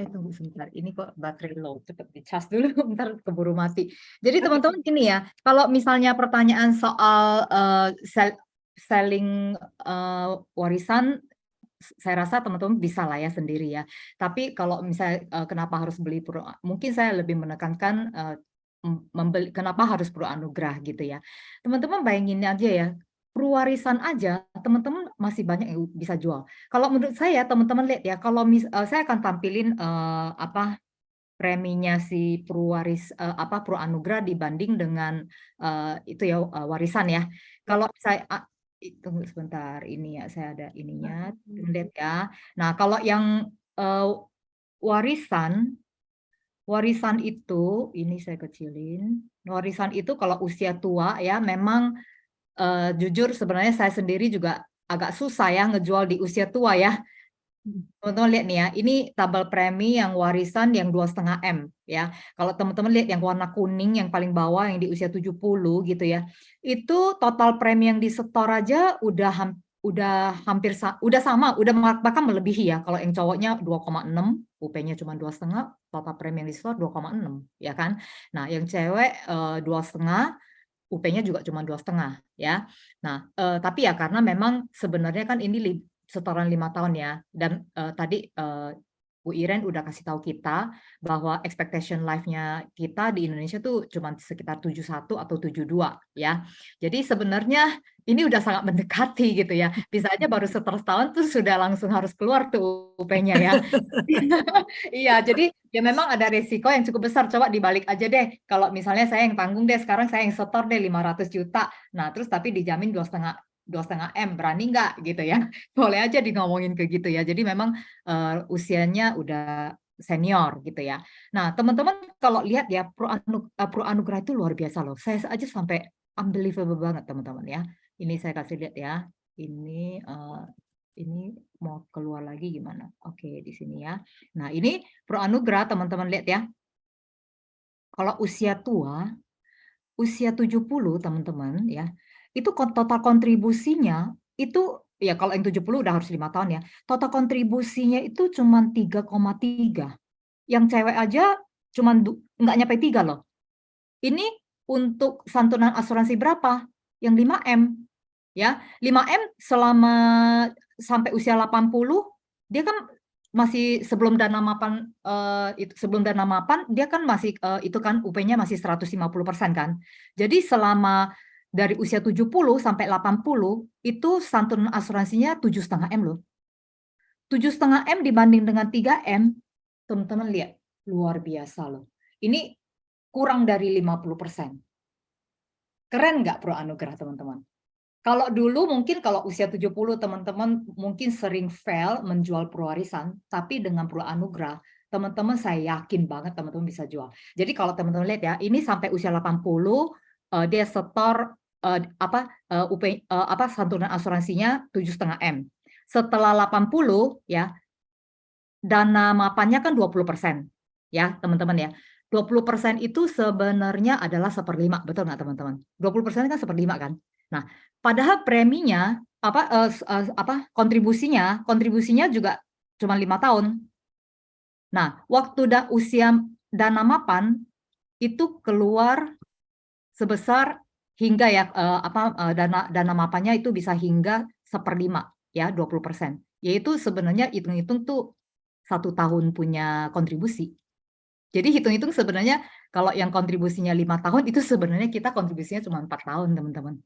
tunggu sebentar. Ini kok baterai low. Cepat dicas dulu, ntar keburu mati. Jadi teman-teman gini ya, kalau misalnya pertanyaan soal selling warisan, saya rasa teman-teman bisa lah ya sendiri ya. Tapi kalau misalnya kenapa harus beli mungkin saya lebih menekankan membeli kenapa harus Pranugrah gitu ya. Teman-teman bayangin aja ya. Warisan aja teman-teman masih banyak yang bisa jual. Kalau menurut saya teman-teman lihat ya, kalau saya akan tampilin preminya si Pranugrah dibanding dengan itu ya warisan ya. Kalau saya tunggu sebentar, ini ya saya ada ininya, lihat ya. Nah kalau yang warisan itu ini saya kecilin. Warisan itu kalau usia tua ya memang jujur sebenarnya saya sendiri juga agak susah ya ngejual di usia tua ya. Teman-teman lihat nih ya, ini tabel premi yang warisan yang 2,5 M ya. Kalau teman-teman lihat yang warna kuning yang paling bawah yang di usia 70 gitu ya. Itu total premi yang disetor aja udah hampir udah sama, udah bahkan melebihi ya. Kalau yang cowoknya 2,6, UP-nya cuma 2,5, total premi yang disetor 2,6 ya kan. Nah, yang cewek 2,5, UP-nya juga cuma 2,5 ya. Nah, tapi ya karena memang sebenarnya kan ini setoran 5 tahun ya. Dan tadi Bu Iren udah kasih tahu kita bahwa expectation life-nya kita di Indonesia tuh cuma sekitar 71 atau 72 ya. Jadi sebenarnya ini udah sangat mendekati gitu ya. Bisa aja baru setelah setahun tuh sudah langsung harus keluar tuh UP-nya ya. Iya, jadi ya memang ada resiko yang cukup besar. Coba dibalik aja deh. Kalau misalnya saya yang tanggung deh, sekarang saya yang setor deh 500 juta. Nah, terus tapi dijamin 2,5 M, berani nggak gitu ya? Boleh aja ngomongin ke gitu ya. Jadi memang usianya udah senior gitu ya. Nah, teman-teman kalau lihat ya Pranugrah itu luar biasa loh. Saya aja sampai unbelievable banget teman-teman ya. Ini saya kasih lihat ya. Ini mau keluar lagi gimana? Oke, di sini ya. Nah, ini Pranugrah teman-teman lihat ya. Kalau usia tua, usia 70 teman-teman ya, itu total kontribusinya itu ya kalau yang 70 udah harus 5 tahun ya. Total kontribusinya itu cuma 3,3. Yang cewek aja cuma nggak nyampe 3 loh. Ini untuk santunan asuransi berapa? Yang 5 M. ya. 5M selama sampai usia 80 dia kan masih sebelum dana mapan dia kan masih itu kan UP-nya masih 150% kan. Jadi selama dari usia 70 sampai 80 itu santunan asuransinya 7,5 M loh. 7,5 M dibanding dengan 3 M, teman-teman lihat luar biasa loh. Ini kurang dari 50%. Keren nggak Pro Anugerah teman-teman? Kalau dulu mungkin kalau usia 70 teman-teman mungkin sering fail menjual pewarisan, tapi dengan Pro Anugerah teman-teman saya yakin banget teman-teman bisa jual. Jadi kalau teman-teman lihat ya, ini sampai usia 80 dia setor santunan asuransinya 7,5 M. Setelah 80 ya dana mapannya kan 20% ya teman-teman ya. 20% itu sebenarnya adalah 1/5, betul nggak teman-teman? 20% kan 1/5 kan? Nah, padahal preminya kontribusinya juga cuma 5 tahun. Nah, waktu usia dana mapan itu keluar sebesar hingga ya dana mapannya itu bisa hingga 1/5 ya 20%. Yaitu sebenarnya hitung-hitung tuh 1 tahun punya kontribusi. Jadi hitung-hitung sebenarnya kalau yang kontribusinya 5 tahun itu sebenarnya kita kontribusinya cuma 4 tahun teman-teman.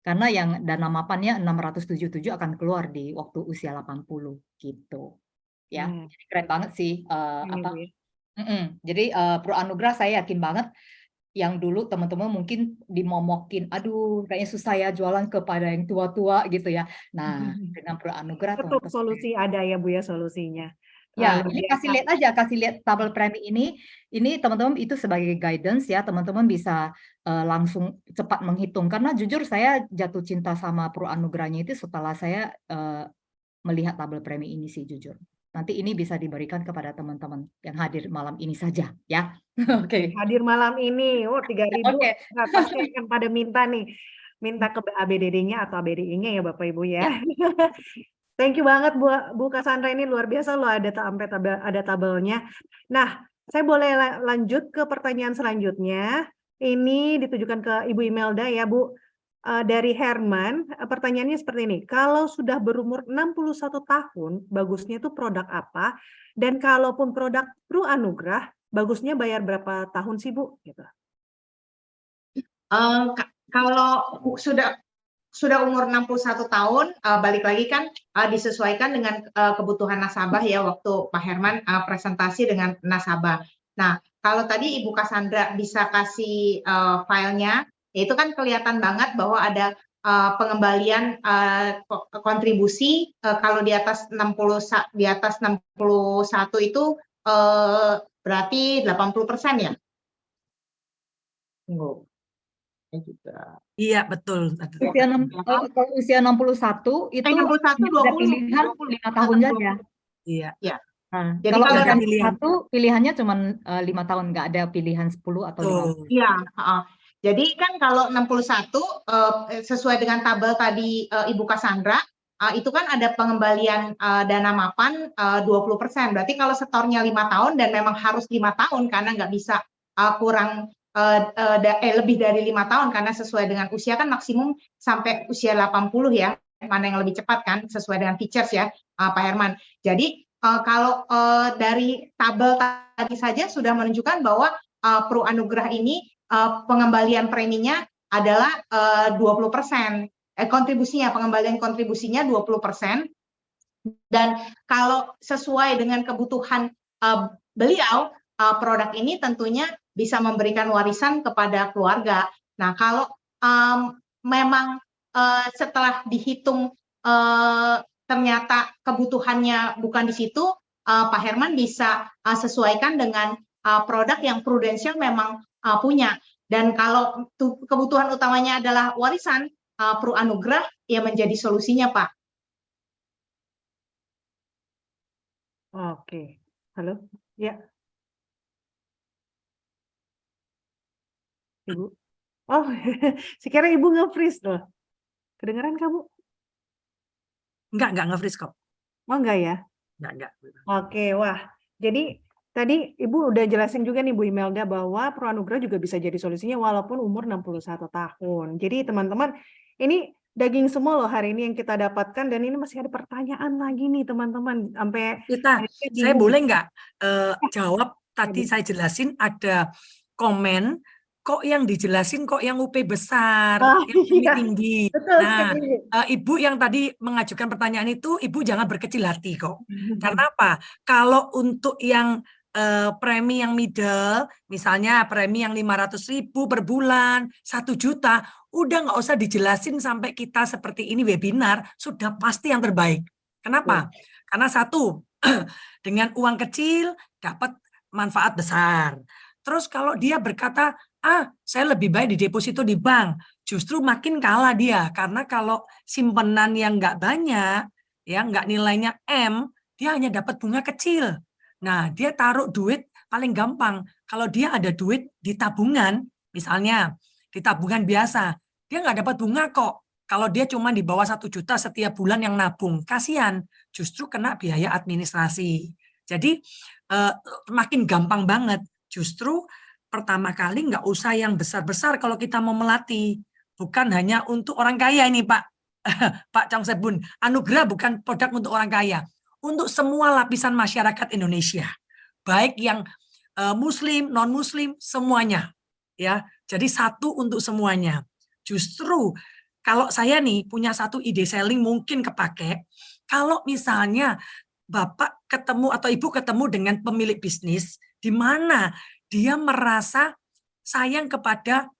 Karena yang dana mapannya 677 akan keluar di waktu usia 80 gitu. Ya, keren banget sih Jadi Pro Anugerah saya yakin banget yang dulu teman-teman mungkin dimomokin, aduh kayaknya susah ya jualan kepada yang tua-tua gitu ya. Nah, dengan Pro Anugerah Tetap teman-teman solusi ada ya Bu ya solusinya. ya, Luar ini biasa. kasih lihat tabel premi ini teman-teman itu sebagai guidance ya, teman-teman bisa langsung cepat menghitung. Karena jujur saya jatuh cinta sama Pro Anugerahnya itu setelah saya melihat tabel premi ini sih jujur. Nanti ini bisa diberikan kepada teman-teman yang hadir malam ini saja ya. Oke. Hadir malam ini, 3.000 Oke. pasti akan pada minta ke ABDD-nya atau ABDI-nya ya Bapak Ibu ya. Thank you banget Bu Cassandra, ini luar biasa loh ada tabelnya. Nah, saya boleh lanjut ke pertanyaan selanjutnya. Ini ditujukan ke Ibu Imelda ya Bu. Dari Herman, pertanyaannya seperti ini. Kalau sudah berumur 61 tahun, bagusnya itu produk apa? Dan kalaupun produk Pro Anugerah, bagusnya bayar berapa tahun sih Bu? Gitu. Kalau sudah umur 61 tahun, balik lagi kan disesuaikan dengan kebutuhan nasabah ya waktu Pak Herman presentasi dengan nasabah. Nah, kalau tadi Ibu Cassandra bisa kasih filenya, itu kan kelihatan banget bahwa ada pengembalian kontribusi kalau di atas 61 itu berarti 80% ya? Tunggu. Juga. Iya, betul. Kalau usia 61 itu 61 20 pilihan 5 tahun saja. Iya. Ya. Nah, Jadi kalau kalau usia pilihan. 61 pilihannya cuma 5 tahun, nggak ada pilihan 10 atau 15. Iya, jadi kan kalau 61 sesuai dengan tabel tadi Ibu Cassandra, itu kan ada pengembalian dana mapan 20%. Berarti kalau setornya 5 tahun dan memang harus 5 tahun karena nggak bisa kurang lebih dari 5 tahun karena sesuai dengan usia kan maksimum sampai usia 80 ya, mana yang lebih cepat kan sesuai dengan features ya Pak Herman. Jadi kalau dari tabel tadi saja sudah menunjukkan bahwa Pro Anugerah ini pengembalian preminya adalah 20%. Pengembalian kontribusinya 20%. Dan kalau sesuai dengan kebutuhan beliau, produk ini tentunya bisa memberikan warisan kepada keluarga. Nah, kalau memang setelah dihitung ternyata kebutuhannya bukan di situ, Pak Herman bisa sesuaikan dengan produk yang prudensial memang punya. Dan kalau kebutuhan utamanya adalah warisan, Pro Anugerah ya menjadi solusinya, Pak. Oke. Halo? Ya. Ibu. Oh, sekira Ibu nge-freeze loh. Kedengeran kamu? Enggak nge-freeze kok. Oh, enggak ya? Enggak. Oke, wah. Jadi tadi Ibu udah jelasin juga nih Bu Imelda bahwa Pro Anugerah juga bisa jadi solusinya walaupun umur 61 tahun. Jadi teman-teman, ini daging semua loh hari ini yang kita dapatkan, dan ini masih ada pertanyaan lagi nih teman-teman, sampai Kita, saya saya bingung. boleh nggak jawab? Tadi Bu. saya jelasin ada komen, kok yang dijelasin kok yang UP besar, Ah, yang iya, tinggi. betul Nah, sekali. Ibu yang tadi mengajukan pertanyaan itu, Ibu jangan berkecil hati kok. Karena apa? Kalau untuk yang premi yang middle, misalnya premi yang 500.000 per bulan, 1 juta, udah nggak usah dijelasin sampai kita seperti ini webinar, sudah pasti yang terbaik. Kenapa? Karena satu, dengan uang kecil dapat manfaat besar. Terus kalau dia berkata, saya lebih baik di deposito di bank, justru makin kalah dia. Karena kalau simpenan yang nggak banyak, ya nggak nilainya M, dia hanya dapat bunga kecil. Nah, dia taruh duit paling gampang. Kalau dia ada duit di tabungan, misalnya di tabungan biasa, dia nggak dapat bunga kok. Kalau dia cuma di bawah 1 juta setiap bulan yang nabung, kasihan, justru kena biaya administrasi. Jadi makin gampang banget. Justru pertama kali nggak usah yang besar-besar kalau kita mau melatih. Bukan hanya untuk orang kaya ini Pak, Pak Chong Sebun. Anugerah bukan produk untuk orang kaya. Untuk semua lapisan masyarakat Indonesia. Baik yang Muslim, non-Muslim, semuanya. Ya, jadi satu untuk semuanya. Justru kalau saya nih punya satu ide selling mungkin kepake, kalau misalnya Bapak ketemu atau Ibu ketemu dengan pemilik bisnis, di mana dia merasa sayang kepada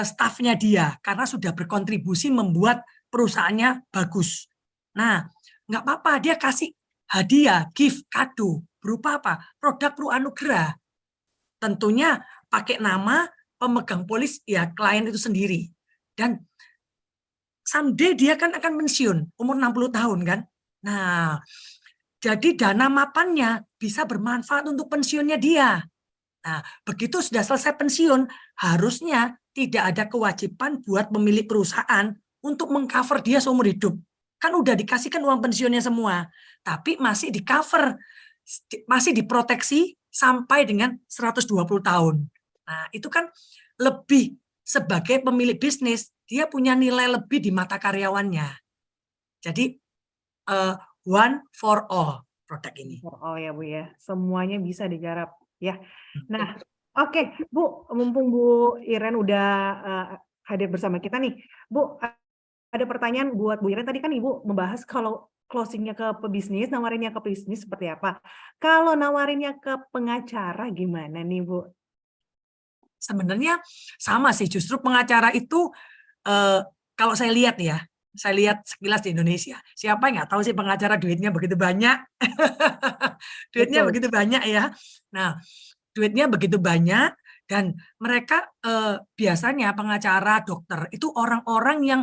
stafnya dia, karena sudah berkontribusi membuat perusahaannya bagus. Nah, nggak apa-apa, dia kasih hadiah, gift, kado, berupa apa? Produk Pro Anugerah. Tentunya pakai nama pemegang polis, ya klien itu sendiri. Dan someday dia kan akan pensiun, umur 60 tahun kan. Nah, jadi dana mapannya bisa bermanfaat untuk pensiunnya dia. Nah, begitu sudah selesai pensiun, harusnya tidak ada kewajiban buat pemilik perusahaan untuk mengcover dia seumur hidup. Kan udah dikasihkan uang pensiunnya semua, tapi masih di-cover, masih diproteksi sampai dengan 120 tahun. Nah, itu kan lebih sebagai pemilik bisnis, dia punya nilai lebih di mata karyawannya. Jadi, one for all produk ini. Oh ya Bu ya, semuanya bisa digarap ya. Nah, oke Bu, mumpung Bu Iren udah hadir bersama kita nih, Bu, ada pertanyaan buat Bu Iren. Tadi kan Ibu membahas kalau closingnya ke pebisnis, nawarinnya ke bisnis seperti apa. Kalau nawarinnya ke pengacara gimana nih Bu? Sebenarnya sama sih, justru pengacara itu kalau saya lihat ya, saya lihat sekilas di Indonesia, siapa yang nggak tahu sih pengacara duitnya begitu banyak, duitnya Betul. begitu banyak ya. Nah, duitnya begitu banyak dan mereka biasanya pengacara, dokter itu orang-orang yang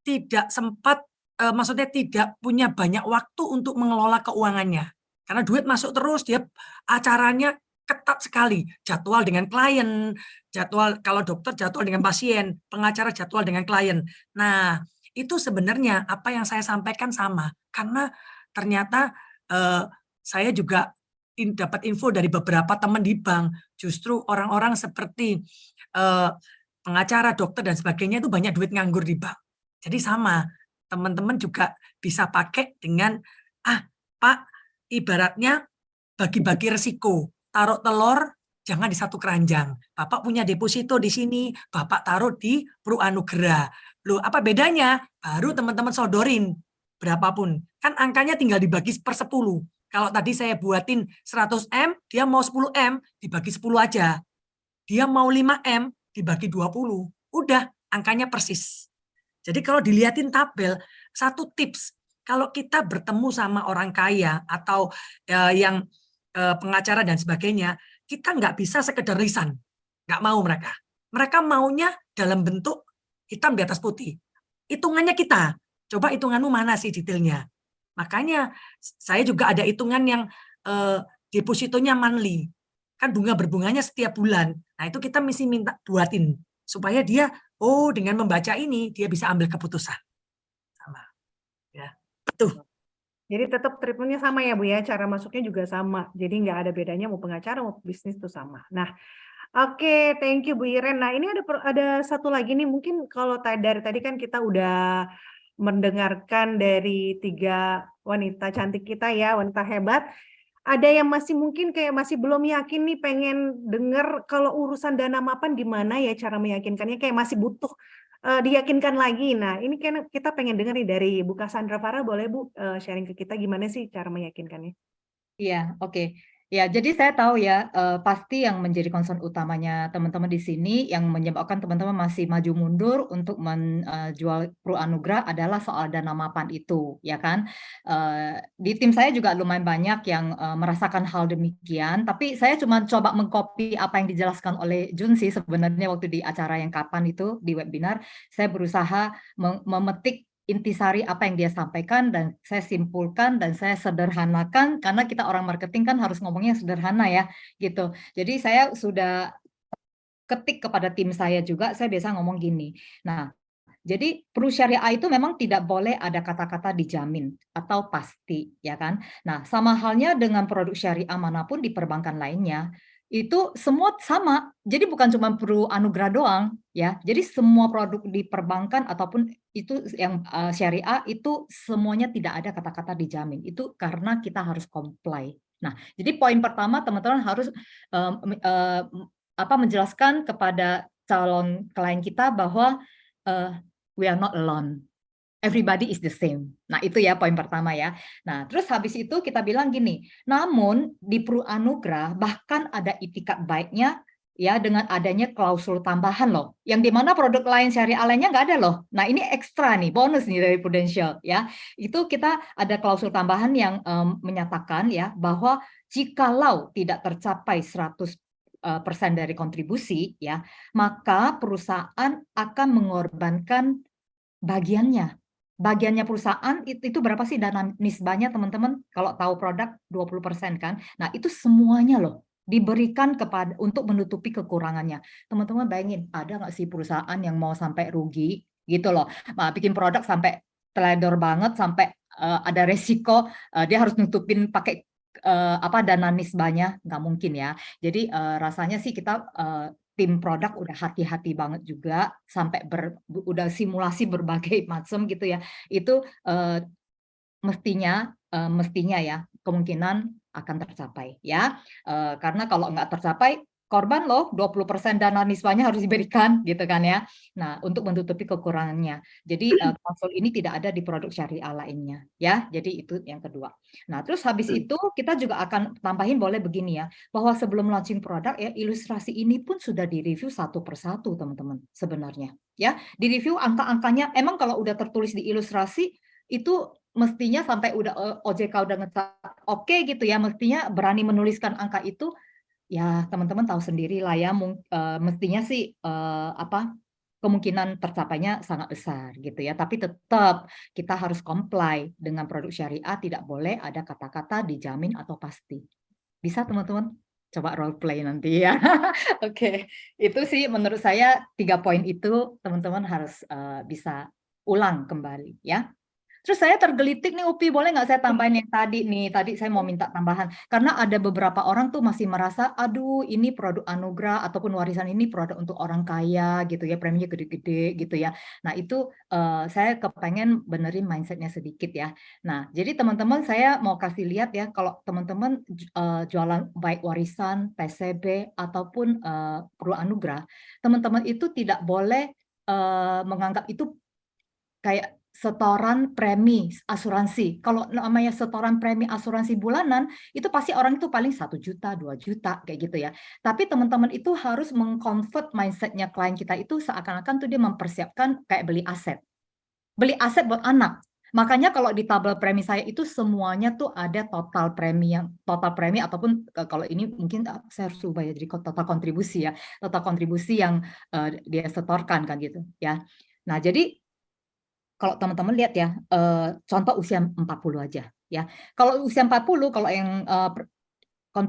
tidak sempat, maksudnya tidak punya banyak waktu untuk mengelola keuangannya. Karena duit masuk terus, dia acaranya ketat sekali, jadwal dengan klien, jadwal kalau dokter jadwal dengan pasien, pengacara jadwal dengan klien. Nah, itu sebenarnya apa yang saya sampaikan sama, karena ternyata saya juga dapat info dari beberapa teman di bank, justru orang-orang seperti pengacara, dokter dan sebagainya itu banyak duit nganggur di bank. Jadi sama, teman-teman juga bisa pakai dengan Pak, ibaratnya bagi-bagi resiko. Taruh telur jangan di satu keranjang. Bapak punya deposito di sini, Bapak taruh di Pro Anugerah. Loh, apa bedanya? Baru teman-teman sodorin berapapun. Kan angkanya tinggal dibagi per 10. Kalau tadi saya buatin 100M, dia mau 10M, dibagi 10 aja. Dia mau 5M, dibagi 20. Udah, angkanya persis. Jadi kalau dilihatin tabel, satu tips, kalau kita bertemu sama orang kaya atau yang pengacara dan sebagainya, kita nggak bisa sekedar lisan. Nggak mau mereka. Mereka maunya dalam bentuk hitam di atas putih. Hitungannya kita. Coba hitunganmu mana sih detailnya. Makanya saya juga ada hitungan yang depositonya monthly. Kan bunga berbunganya setiap bulan. Nah itu kita mesti minta buatin. Supaya dia, dengan membaca ini, dia bisa ambil keputusan. Sama. Ya, tuh. Jadi tetap treatmentnya sama ya Bu ya, cara masuknya juga sama. Jadi nggak ada bedanya mau pengacara mau bisnis itu sama. Nah, oke, thank you Bu Iren. Nah ini ada satu lagi nih, mungkin kalau dari tadi kan kita udah mendengarkan dari 3 wanita cantik kita ya, wanita hebat. Ada yang masih mungkin kayak masih belum yakin nih, pengen denger kalau urusan dana mapan gimana ya cara meyakinkannya, kayak masih butuh diyakinkan lagi. Nah, ini kan kita pengen denger nih dari Bu Cassandra Farah, boleh Bu sharing ke kita gimana sih cara meyakinkannya? Iya, oke. Ya, jadi saya tahu ya, pasti yang menjadi concern utamanya teman-teman di sini yang menyebabkan teman-teman masih maju mundur untuk menjual Pro Anugrah adalah soal dana mapan itu, ya kan? Di tim saya juga lumayan banyak yang merasakan hal demikian, tapi saya cuma coba mengcopy apa yang dijelaskan oleh Jun sih sebenarnya waktu di acara yang kapan itu di webinar, saya berusaha memetik intisari apa yang dia sampaikan dan saya simpulkan dan saya sederhanakan karena kita orang marketing kan harus ngomongnya sederhana ya gitu. Jadi saya sudah ketik kepada tim saya juga, saya biasa ngomong gini. Nah, jadi Pro Syariah itu memang tidak boleh ada kata-kata dijamin atau pasti, ya kan? Nah, sama halnya dengan produk syariah manapun di perbankan lainnya, itu semua sama. Jadi bukan cuma Pro Anugrah doang, ya. Jadi semua produk di perbankan ataupun itu yang syariah itu semuanya tidak ada kata-kata dijamin. Itu karena kita harus comply. Nah, jadi poin pertama teman-teman harus menjelaskan kepada calon klien kita bahwa we are not alone. Everybody is the same. Nah, itu ya poin pertama ya. Nah, terus habis itu kita bilang gini, namun di Pro Anugrah bahkan ada itikat baiknya ya dengan adanya klausul tambahan loh. Yang dimana produk lain syariah lainnya nggak ada loh. Nah, ini ekstra nih, bonus nih dari Prudential ya. Itu kita ada klausul tambahan yang menyatakan ya bahwa jikalau tidak tercapai 100% dari kontribusi ya, maka perusahaan akan mengorbankan bagiannya perusahaan itu berapa sih dana nisbahnya teman-teman? Kalau tahu produk 20% kan? Nah, itu semuanya loh diberikan kepada untuk menutupi kekurangannya. Teman-teman bayangin, ada nggak sih perusahaan yang mau sampai rugi gitu loh. Bikin produk sampai teledor banget sampai ada resiko dia harus nutupin pakai dana nisbahnya, nggak mungkin ya. Jadi rasanya sih kita tim produk udah hati-hati banget juga sampai udah simulasi berbagai macam gitu ya. Itu mestinya ya kemungkinan akan tercapai ya. Karena kalau nggak tercapai korban loh 20% dana nisbahnya harus diberikan gitu kan ya. Nah, untuk menutupi kekurangannya. Jadi klausul ini tidak ada di produk syariah lainnya ya. Jadi itu yang kedua. Nah, terus habis itu kita juga akan tambahin boleh begini ya, bahwa sebelum launching produk ya ilustrasi ini pun sudah direview satu persatu teman-teman sebenarnya ya. Direview angka-angkanya emang kalau udah tertulis di ilustrasi itu mestinya sampai udah OJK udah ngecat oke gitu ya, mestinya berani menuliskan angka itu. Ya, teman-teman tahu sendiri lah ya, mestinya sih kemungkinan tercapainya sangat besar gitu ya. Tapi tetap kita harus comply dengan produk syariah, tidak boleh ada kata-kata dijamin atau pasti. Bisa teman-teman? Coba role play nanti ya. Oke, itu sih menurut saya 3 poin itu teman-teman harus bisa ulang kembali ya. Terus saya tergelitik nih Upi, boleh nggak saya tambahin yang tadi nih? Tadi saya mau minta tambahan. Karena ada beberapa orang tuh masih merasa, aduh ini produk anugerah ataupun warisan ini produk untuk orang kaya gitu ya, preminya gede-gede gitu ya. Nah itu saya kepengen benerin mindsetnya sedikit ya. Nah jadi teman-teman saya mau kasih lihat ya, kalau teman-teman jualan baik warisan, PCB, ataupun pro anugerah, teman-teman itu tidak boleh menganggap itu kayak setoran premi asuransi. Kalau namanya setoran premi asuransi bulanan, itu pasti orang itu paling 1 juta, 2 juta, kayak gitu ya. Tapi teman-teman itu harus meng-convert mindset-nya klien kita itu seakan-akan tuh dia mempersiapkan kayak beli aset. Beli aset buat anak. Makanya kalau di tabel premi saya itu semuanya tuh ada total premi ataupun kalau ini mungkin saya harus ubah ya jadi total kontribusi ya. Total kontribusi yang dia setorkan kan gitu ya. Nah, jadi kalau teman-teman lihat ya, contoh usia 40 aja ya. Kalau usia 40, kalau yang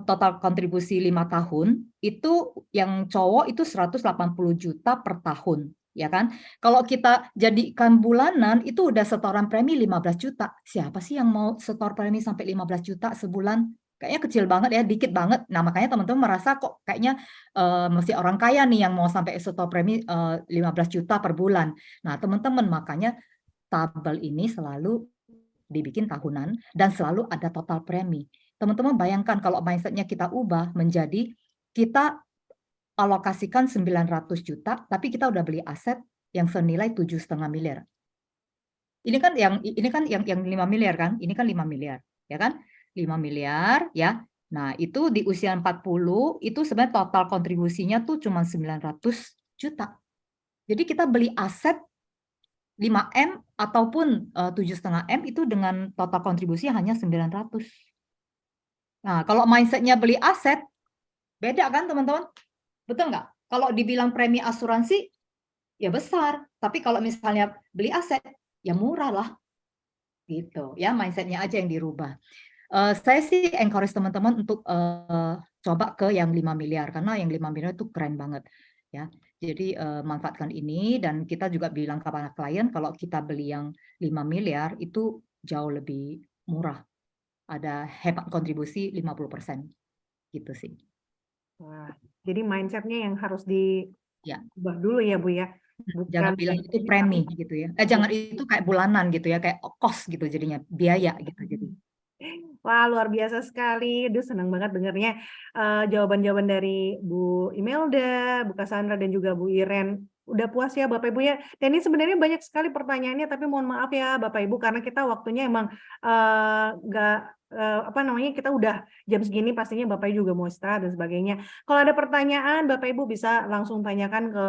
total kontribusi 5 tahun, itu yang cowok itu 180 juta per tahun, ya kan. Kalau kita jadikan bulanan, itu udah setoran premi 15 juta. Siapa sih yang mau setor premi sampai 15 juta sebulan? Kayaknya kecil banget ya, dikit banget. Nah, makanya teman-teman merasa kok kayaknya mesti orang kaya nih yang mau sampai setor premi 15 juta per bulan. Nah, teman-teman makanya tabel ini selalu dibikin tahunan dan selalu ada total premi. Teman-teman bayangkan kalau mindsetnya kita ubah menjadi kita alokasikan 900 juta, tapi kita udah beli aset yang senilai 7,5 miliar. Ini kan yang 5 miliar kan? Ini kan 5 miliar, ya kan? 5 miliar ya. Nah, itu di usia 40 itu sebenarnya total kontribusinya tuh cuma 900 juta. Jadi kita beli aset 5M ataupun 7,5M itu dengan total kontribusi hanya 900. Nah, kalau mindsetnya beli aset, beda kan teman-teman? Betul nggak? Kalau dibilang premi asuransi, ya besar. Tapi kalau misalnya beli aset, ya murah lah. Gitu. Ya, mindsetnya aja yang dirubah. Saya sih encourage teman-teman untuk coba ke yang 5 miliar. Karena yang 5 miliar itu keren banget. Ya. Jadi manfaatkan ini dan kita juga bilang kepada klien kalau kita beli yang 5 miliar itu jauh lebih murah. Ada hemat kontribusi 50%. Gitu sih. Wah, jadi mindsetnya yang harus diubah Ya. dulu ya Bu ya. Jangan bilang itu premi gitu ya. Jangan itu kayak bulanan gitu ya, kayak cost gitu jadinya, biaya gitu jadi. Wah, luar biasa sekali. Aduh, senang banget dengarnya jawaban-jawaban dari Bu Imelda, Bu Cassandra, dan juga Bu Iren. Udah puas ya Bapak Ibu ya. Dan ini sebenarnya banyak sekali pertanyaannya, tapi mohon maaf ya Bapak Ibu, karena kita waktunya emang kita udah jam segini, pastinya Bapak Ibu juga mau istirahat dan sebagainya. Kalau ada pertanyaan, Bapak Ibu bisa langsung tanyakan ke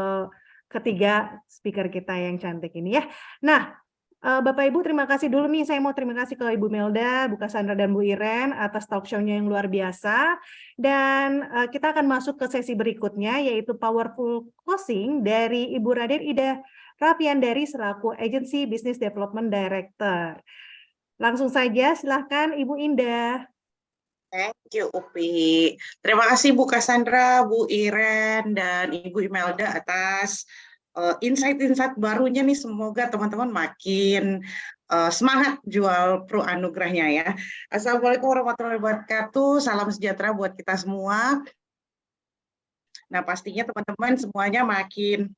ketiga speaker kita yang cantik ini ya. Nah, Bapak Ibu terima kasih dulu nih, saya mau terima kasih ke Ibu Melda, Bu Cassandra, dan Bu Iren atas talk show-nya yang luar biasa. Dan kita akan masuk ke sesi berikutnya, yaitu Powerful Closing dari Ibu Raden Ida Raffiandari selaku Agency Business Development Director. Langsung saja, silahkan Ibu Indah. Thank you, Upi. Terima kasih Bu Cassandra, Bu Iren, dan Ibu Imelda atas insight-insight barunya nih. Semoga teman-teman makin semangat jual Pro Anugerahnya ya. Assalamualaikum warahmatullahi wabarakatuh. Salam sejahtera buat kita semua. Nah, pastinya teman-teman semuanya makin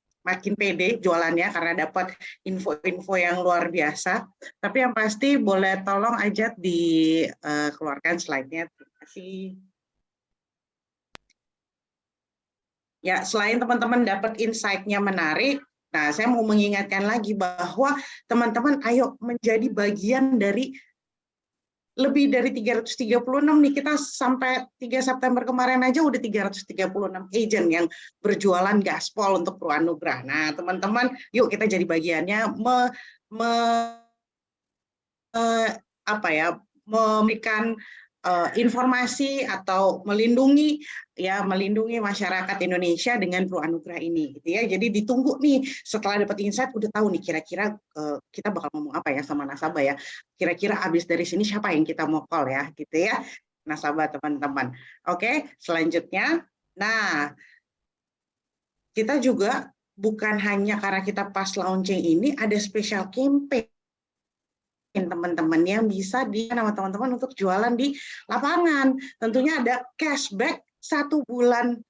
pede jualannya karena dapat info-info yang luar biasa. Tapi yang pasti boleh tolong aja dikeluarkan slide-nya. Terima kasih. Ya, selain teman-teman dapat insight-nya menarik, nah saya mau mengingatkan lagi bahwa teman-teman ayo menjadi bagian dari lebih dari 336 nih, kita sampai 3 September kemarin aja udah 336 agent yang berjualan gaspol untuk Pro Anugerah. Nah, teman-teman, yuk kita jadi bagiannya memberikan informasi atau melindungi masyarakat Indonesia dengan Pro Anugerah ini gitu ya. Jadi ditunggu nih setelah dapat insight udah tahu nih kira-kira kita bakal ngomong apa ya sama nasabah ya. Kira-kira habis dari sini siapa yang kita mau call ya gitu ya. Nasabah teman-teman. Oke, selanjutnya. Nah, kita juga bukan hanya karena kita pas launching ini ada special campaign teman-teman yang bisa sama teman-teman untuk jualan di lapangan. Tentunya ada cashback 1 bulan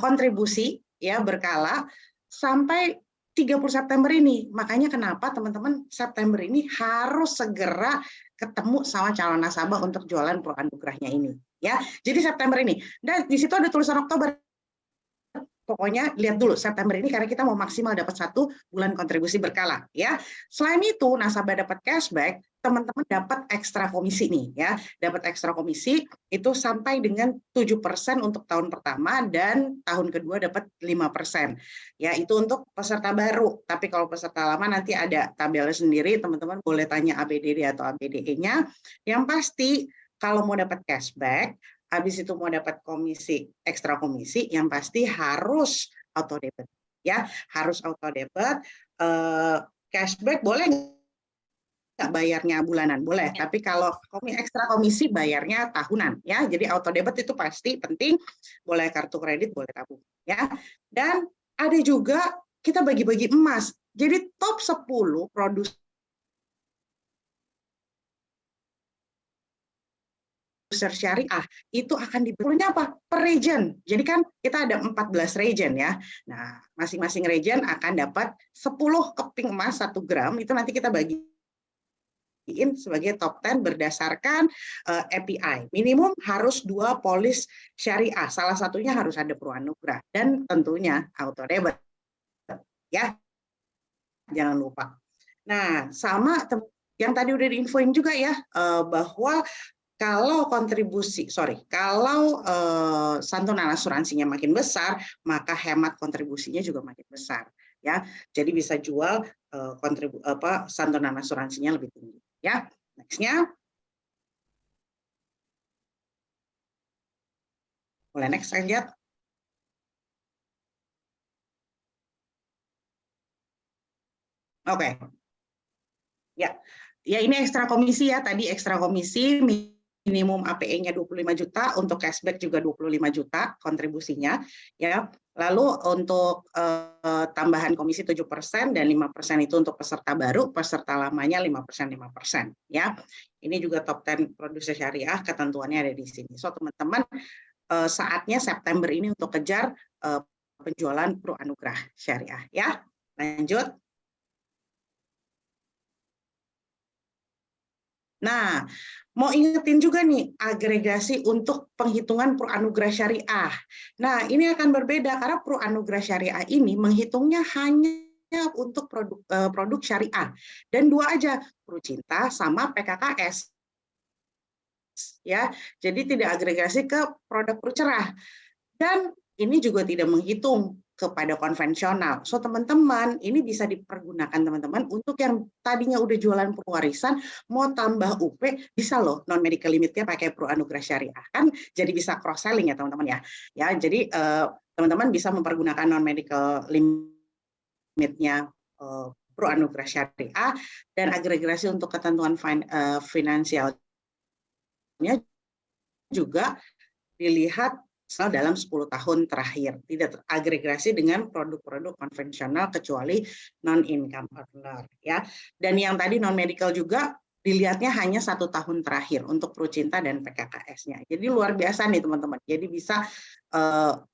kontribusi ya berkala sampai 30 September ini. Makanya kenapa teman-teman September ini harus segera ketemu sama calon nasabah untuk jualan Pro Anugerahnya ini ya. Jadi September ini. Dan di situ ada tulisan Oktober. Pokoknya lihat dulu September ini karena kita mau maksimal dapat 1 bulan kontribusi berkala ya. Selain itu nasabah dapat cashback, teman-teman dapat ekstra komisi nih ya. Dapat ekstra komisi itu sampai dengan 7% untuk tahun pertama dan tahun kedua dapat 5%. Ya, itu untuk peserta baru. Tapi kalau peserta lama nanti ada tabelnya sendiri, teman-teman boleh tanya ABDD atau ABDE-nya. Yang pasti kalau mau dapat cashback, habis itu mau dapat komisi, ekstra komisi, yang pasti harus auto debit ya, harus auto debit. Cashback boleh nggak bayarnya bulanan? Boleh, tapi kalau ekstra komisi bayarnya tahunan ya. Jadi auto debit itu pasti penting, boleh kartu kredit, boleh tabung ya. Dan ada juga kita bagi-bagi emas. Jadi top 10 produser syariah itu akan dibelinya apa? Per region. Jadi kan kita ada 14 region ya. Nah, masing-masing region akan dapat 10 keping emas 1 gram, itu nanti kita bagi sebagai top 10 berdasarkan API. Minimum harus 2 polis syariah. Salah satunya harus ada Pro Anugrah dan tentunya auto debit. Ya. Jangan lupa. Nah, sama yang tadi udah diinfoin juga ya, bahwa kalau santunan asuransinya makin besar, maka hemat kontribusinya juga makin besar. Ya, jadi bisa jual santunan asuransinya lebih tinggi. Ya, nextnya, boleh next aja. Oke. Ya, ini ekstra komisi ya. Tadi ekstra komisi minimum APE-nya 25 juta, untuk cashback juga 25 juta kontribusinya ya. Lalu untuk tambahan komisi 7% dan 5% itu untuk peserta baru, peserta lamanya 5% ya. Ini juga top 10 produser syariah, ketentuannya ada di sini. So teman-teman, saatnya September ini untuk kejar penjualan Pro Anugrah Syariah ya. Lanjut. Nah, mau ingetin juga nih agregasi untuk penghitungan Pro Anugrah Syariah. Nah, ini akan berbeda karena Pro Anugrah Syariah ini menghitungnya hanya untuk produk syariah dan 2 aja, Pro Cinta sama PKKS. Ya, jadi tidak agregasi ke produk Pro Cerah. Dan ini juga tidak menghitung kepada konvensional. So teman-teman, ini bisa dipergunakan teman-teman untuk yang tadinya udah jualan pewarisan, mau tambah UP, bisa loh non medical limitnya pakai Pro Anugrah Syariah kan, jadi bisa cross selling ya teman-teman ya. Ya, jadi teman-teman bisa mempergunakan non medical limitnya Pro Anugrah Syariah dan agregasi untuk ketentuan finansialnya juga dilihat dalam 10 tahun terakhir, tidak teragregasi dengan produk-produk konvensional kecuali non-income earner ya. Dan yang tadi non-medical juga dilihatnya hanya 1 tahun terakhir untuk Pro Cinta dan PKKS-nya. Jadi luar biasa nih teman-teman. Jadi bisa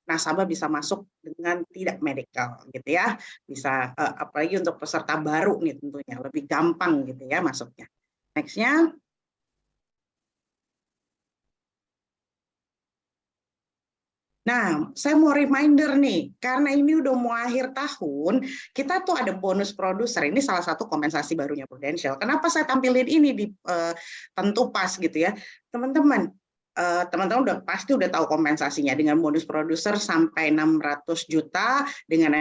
nasabah bisa masuk dengan tidak medical gitu ya. Bisa apalagi untuk peserta baru nih tentunya lebih gampang gitu ya masuknya. Next-nya. Nah, saya mau reminder nih, karena ini udah mau akhir tahun, kita tuh ada bonus produser. Ini salah satu kompensasi barunya Prudential. Kenapa saya tampilin ini di Tentu Pas gitu ya, teman-teman. Teman-teman pasti udah tahu kompensasinya dengan bonus produser sampai 600 juta dengan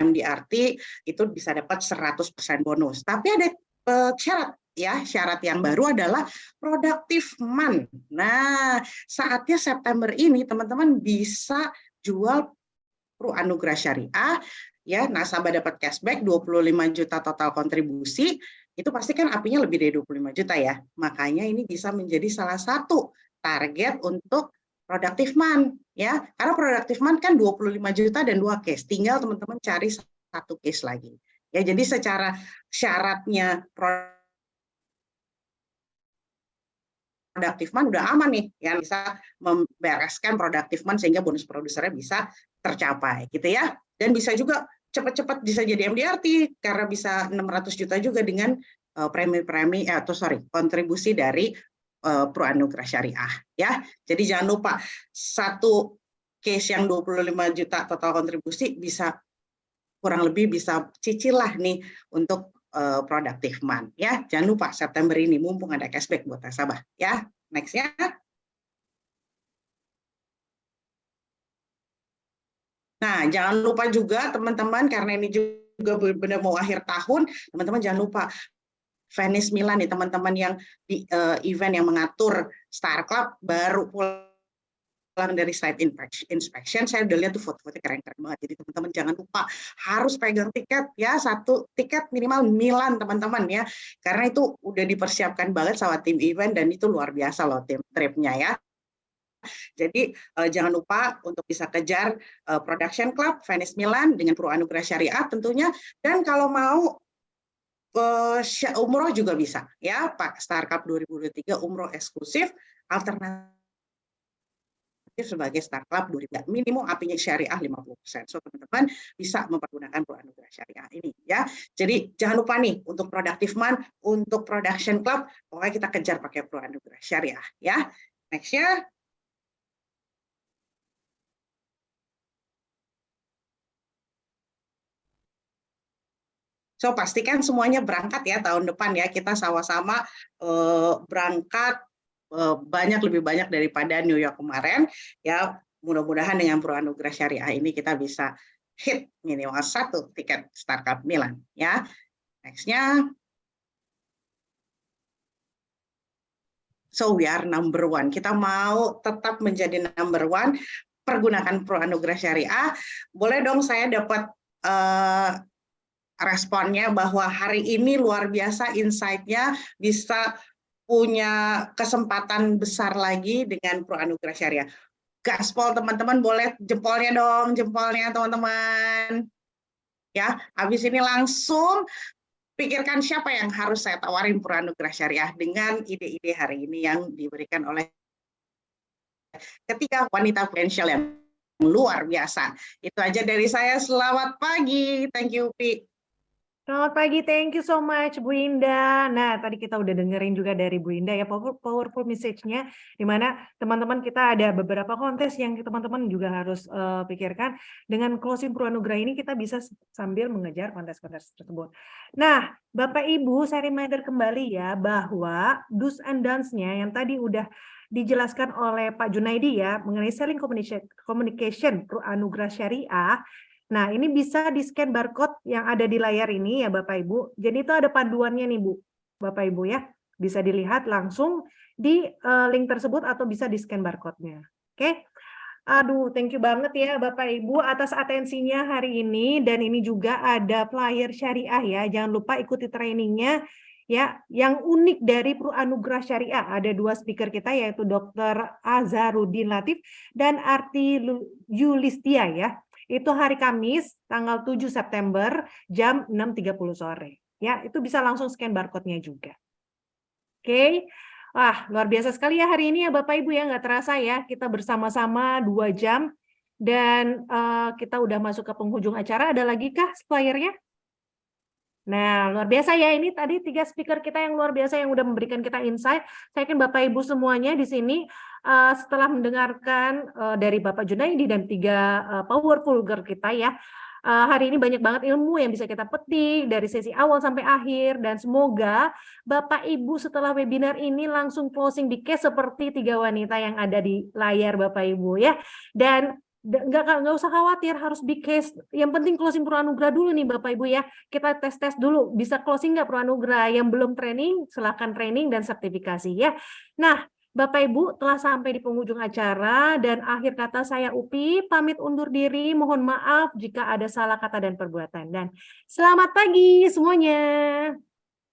MDRT itu bisa dapat 100% bonus. Tapi ada syarat. Ya, syarat yang baru adalah productive month. Nah, saatnya September ini teman-teman bisa jual Pro Anugrah Syariah, ya, nasabah dapat cashback 25 juta total kontribusi, itu pasti kan apinya lebih dari 25 juta ya. Makanya ini bisa menjadi salah satu target untuk productive month, ya. Karena productive month kan 25 juta dan 2 case, tinggal teman-teman cari 1 case lagi. Ya, jadi secara syaratnya productive month udah aman nih, ya bisa membereskan productive month sehingga bonus produsernya bisa tercapai, gitu ya. Dan bisa juga cepat-cepat bisa jadi MDRT karena bisa 600 juta juga dengan kontribusi dari Pro Anugrah Syariah, ya. Jadi jangan lupa 1 case yang 25 juta total kontribusi bisa kurang lebih bisa cicil lah nih untuk productive month ya. Jangan lupa September ini mumpung ada cashback buat nasabah ya. Next ya. Nah, jangan lupa juga teman-teman karena ini juga benar mau akhir tahun, teman-teman jangan lupa Venice Milan nih teman-teman yang di event yang mengatur Star Club baru pulang dari site inspection, saya udah lihat tuh foto-fotonya keren-keren banget. Jadi teman-teman jangan lupa harus pegang tiket ya, 1 tiket minimal Milan teman-teman ya, karena itu udah dipersiapkan banget sama tim event dan itu luar biasa loh tim tripnya ya. Jadi jangan lupa untuk bisa kejar Production Club Venice Milan dengan Pro Anugrah Syariah tentunya, dan kalau mau umroh juga bisa ya, Pak Star Cup 2023 umroh eksklusif alternatif aktif sebagai Start Club 2000, minimum API-nya syariah 50%. So teman-teman bisa mempergunakan Pro Anugerah Syariah ini ya. Jadi jangan lupa nih untuk Productive Month, untuk Production Club, pokoknya kita kejar pakai Pro Anugerah Syariah ya. Next-nya. So pastikan semuanya berangkat ya tahun depan ya, kita sama-sama berangkat lebih banyak daripada New York kemarin ya. Mudah-mudahan dengan Pro Anugerah Syariah ini kita bisa hit minimal 1 tiket Start Club Milan ya. Next-nya. So we are number one. Kita mau tetap menjadi number one. Pergunakan Pro Anugerah Syariah. Boleh dong saya dapat responnya bahwa hari ini luar biasa insight-nya, bisa punya kesempatan besar lagi dengan Pro Anugerah Syariah. Gaspol teman-teman, boleh jempolnya dong, jempolnya teman-teman. Ya, habis ini langsung pikirkan siapa yang harus saya tawarin Pro Anugerah Syariah dengan ide-ide hari ini yang diberikan oleh ketiga wanita potensial yang luar biasa. Itu aja dari saya. Selamat pagi. Thank you, Pi. Selamat pagi, thank you so much Bu Indah. Nah, tadi kita udah dengerin juga dari Bu Indah ya, powerful message-nya, di mana teman-teman kita ada beberapa kontes yang teman-teman juga harus pikirkan. Dengan closing Pro Anugerah ini kita bisa sambil mengejar kontes-kontes tersebut. Nah, Bapak Ibu, saya reminder kembali ya, bahwa do's and don'ts-nya yang tadi udah dijelaskan oleh Pak Junaidi ya, mengenai selling communication Pro Anugerah Syariah. Nah, ini bisa di-scan barcode yang ada di layar ini ya Bapak Ibu. Jadi itu ada panduannya nih Bu, Bapak Ibu ya. Bisa dilihat langsung di link tersebut atau bisa di-scan barcode-nya. Oke. Aduh, thank you banget ya Bapak Ibu atas atensinya hari ini. Dan ini juga ada flyer syariah ya. Jangan lupa ikuti trainingnya ya. Yang unik dari Pro Anugerah Syariah, ada 2 speaker kita yaitu Dr. Azharuddin Latif dan Arti Yulistia ya. Itu hari Kamis tanggal 7 September jam 6.30 sore. Ya, itu bisa langsung scan barcode-nya juga. Oke. Wah, luar biasa sekali ya hari ini ya Bapak Ibu ya, nggak terasa ya kita bersama-sama 2 jam dan kita udah masuk ke penghujung acara. Ada lagi kah flyer-nya? Nah, luar biasa ya, ini tadi 3 speaker kita yang luar biasa yang udah memberikan kita insight. Saya yakin Bapak Ibu semuanya di sini setelah mendengarkan dari Bapak Junaidi dan 3 powerful girl kita ya, hari ini banyak banget ilmu yang bisa kita petik dari sesi awal sampai akhir, dan semoga Bapak Ibu setelah webinar ini langsung closing di case seperti 3 wanita yang ada di layar Bapak Ibu ya. Dan nggak usah khawatir harus di case, yang penting closing Pro Anugerah dulu nih Bapak Ibu ya. Kita tes dulu, bisa closing nggak Pro Anugerah. Yang belum training silahkan training dan sertifikasi ya. Nah Bapak Ibu telah sampai di penghujung acara, dan akhir kata saya Upi pamit undur diri, mohon maaf jika ada salah kata dan perbuatan, dan selamat pagi semuanya.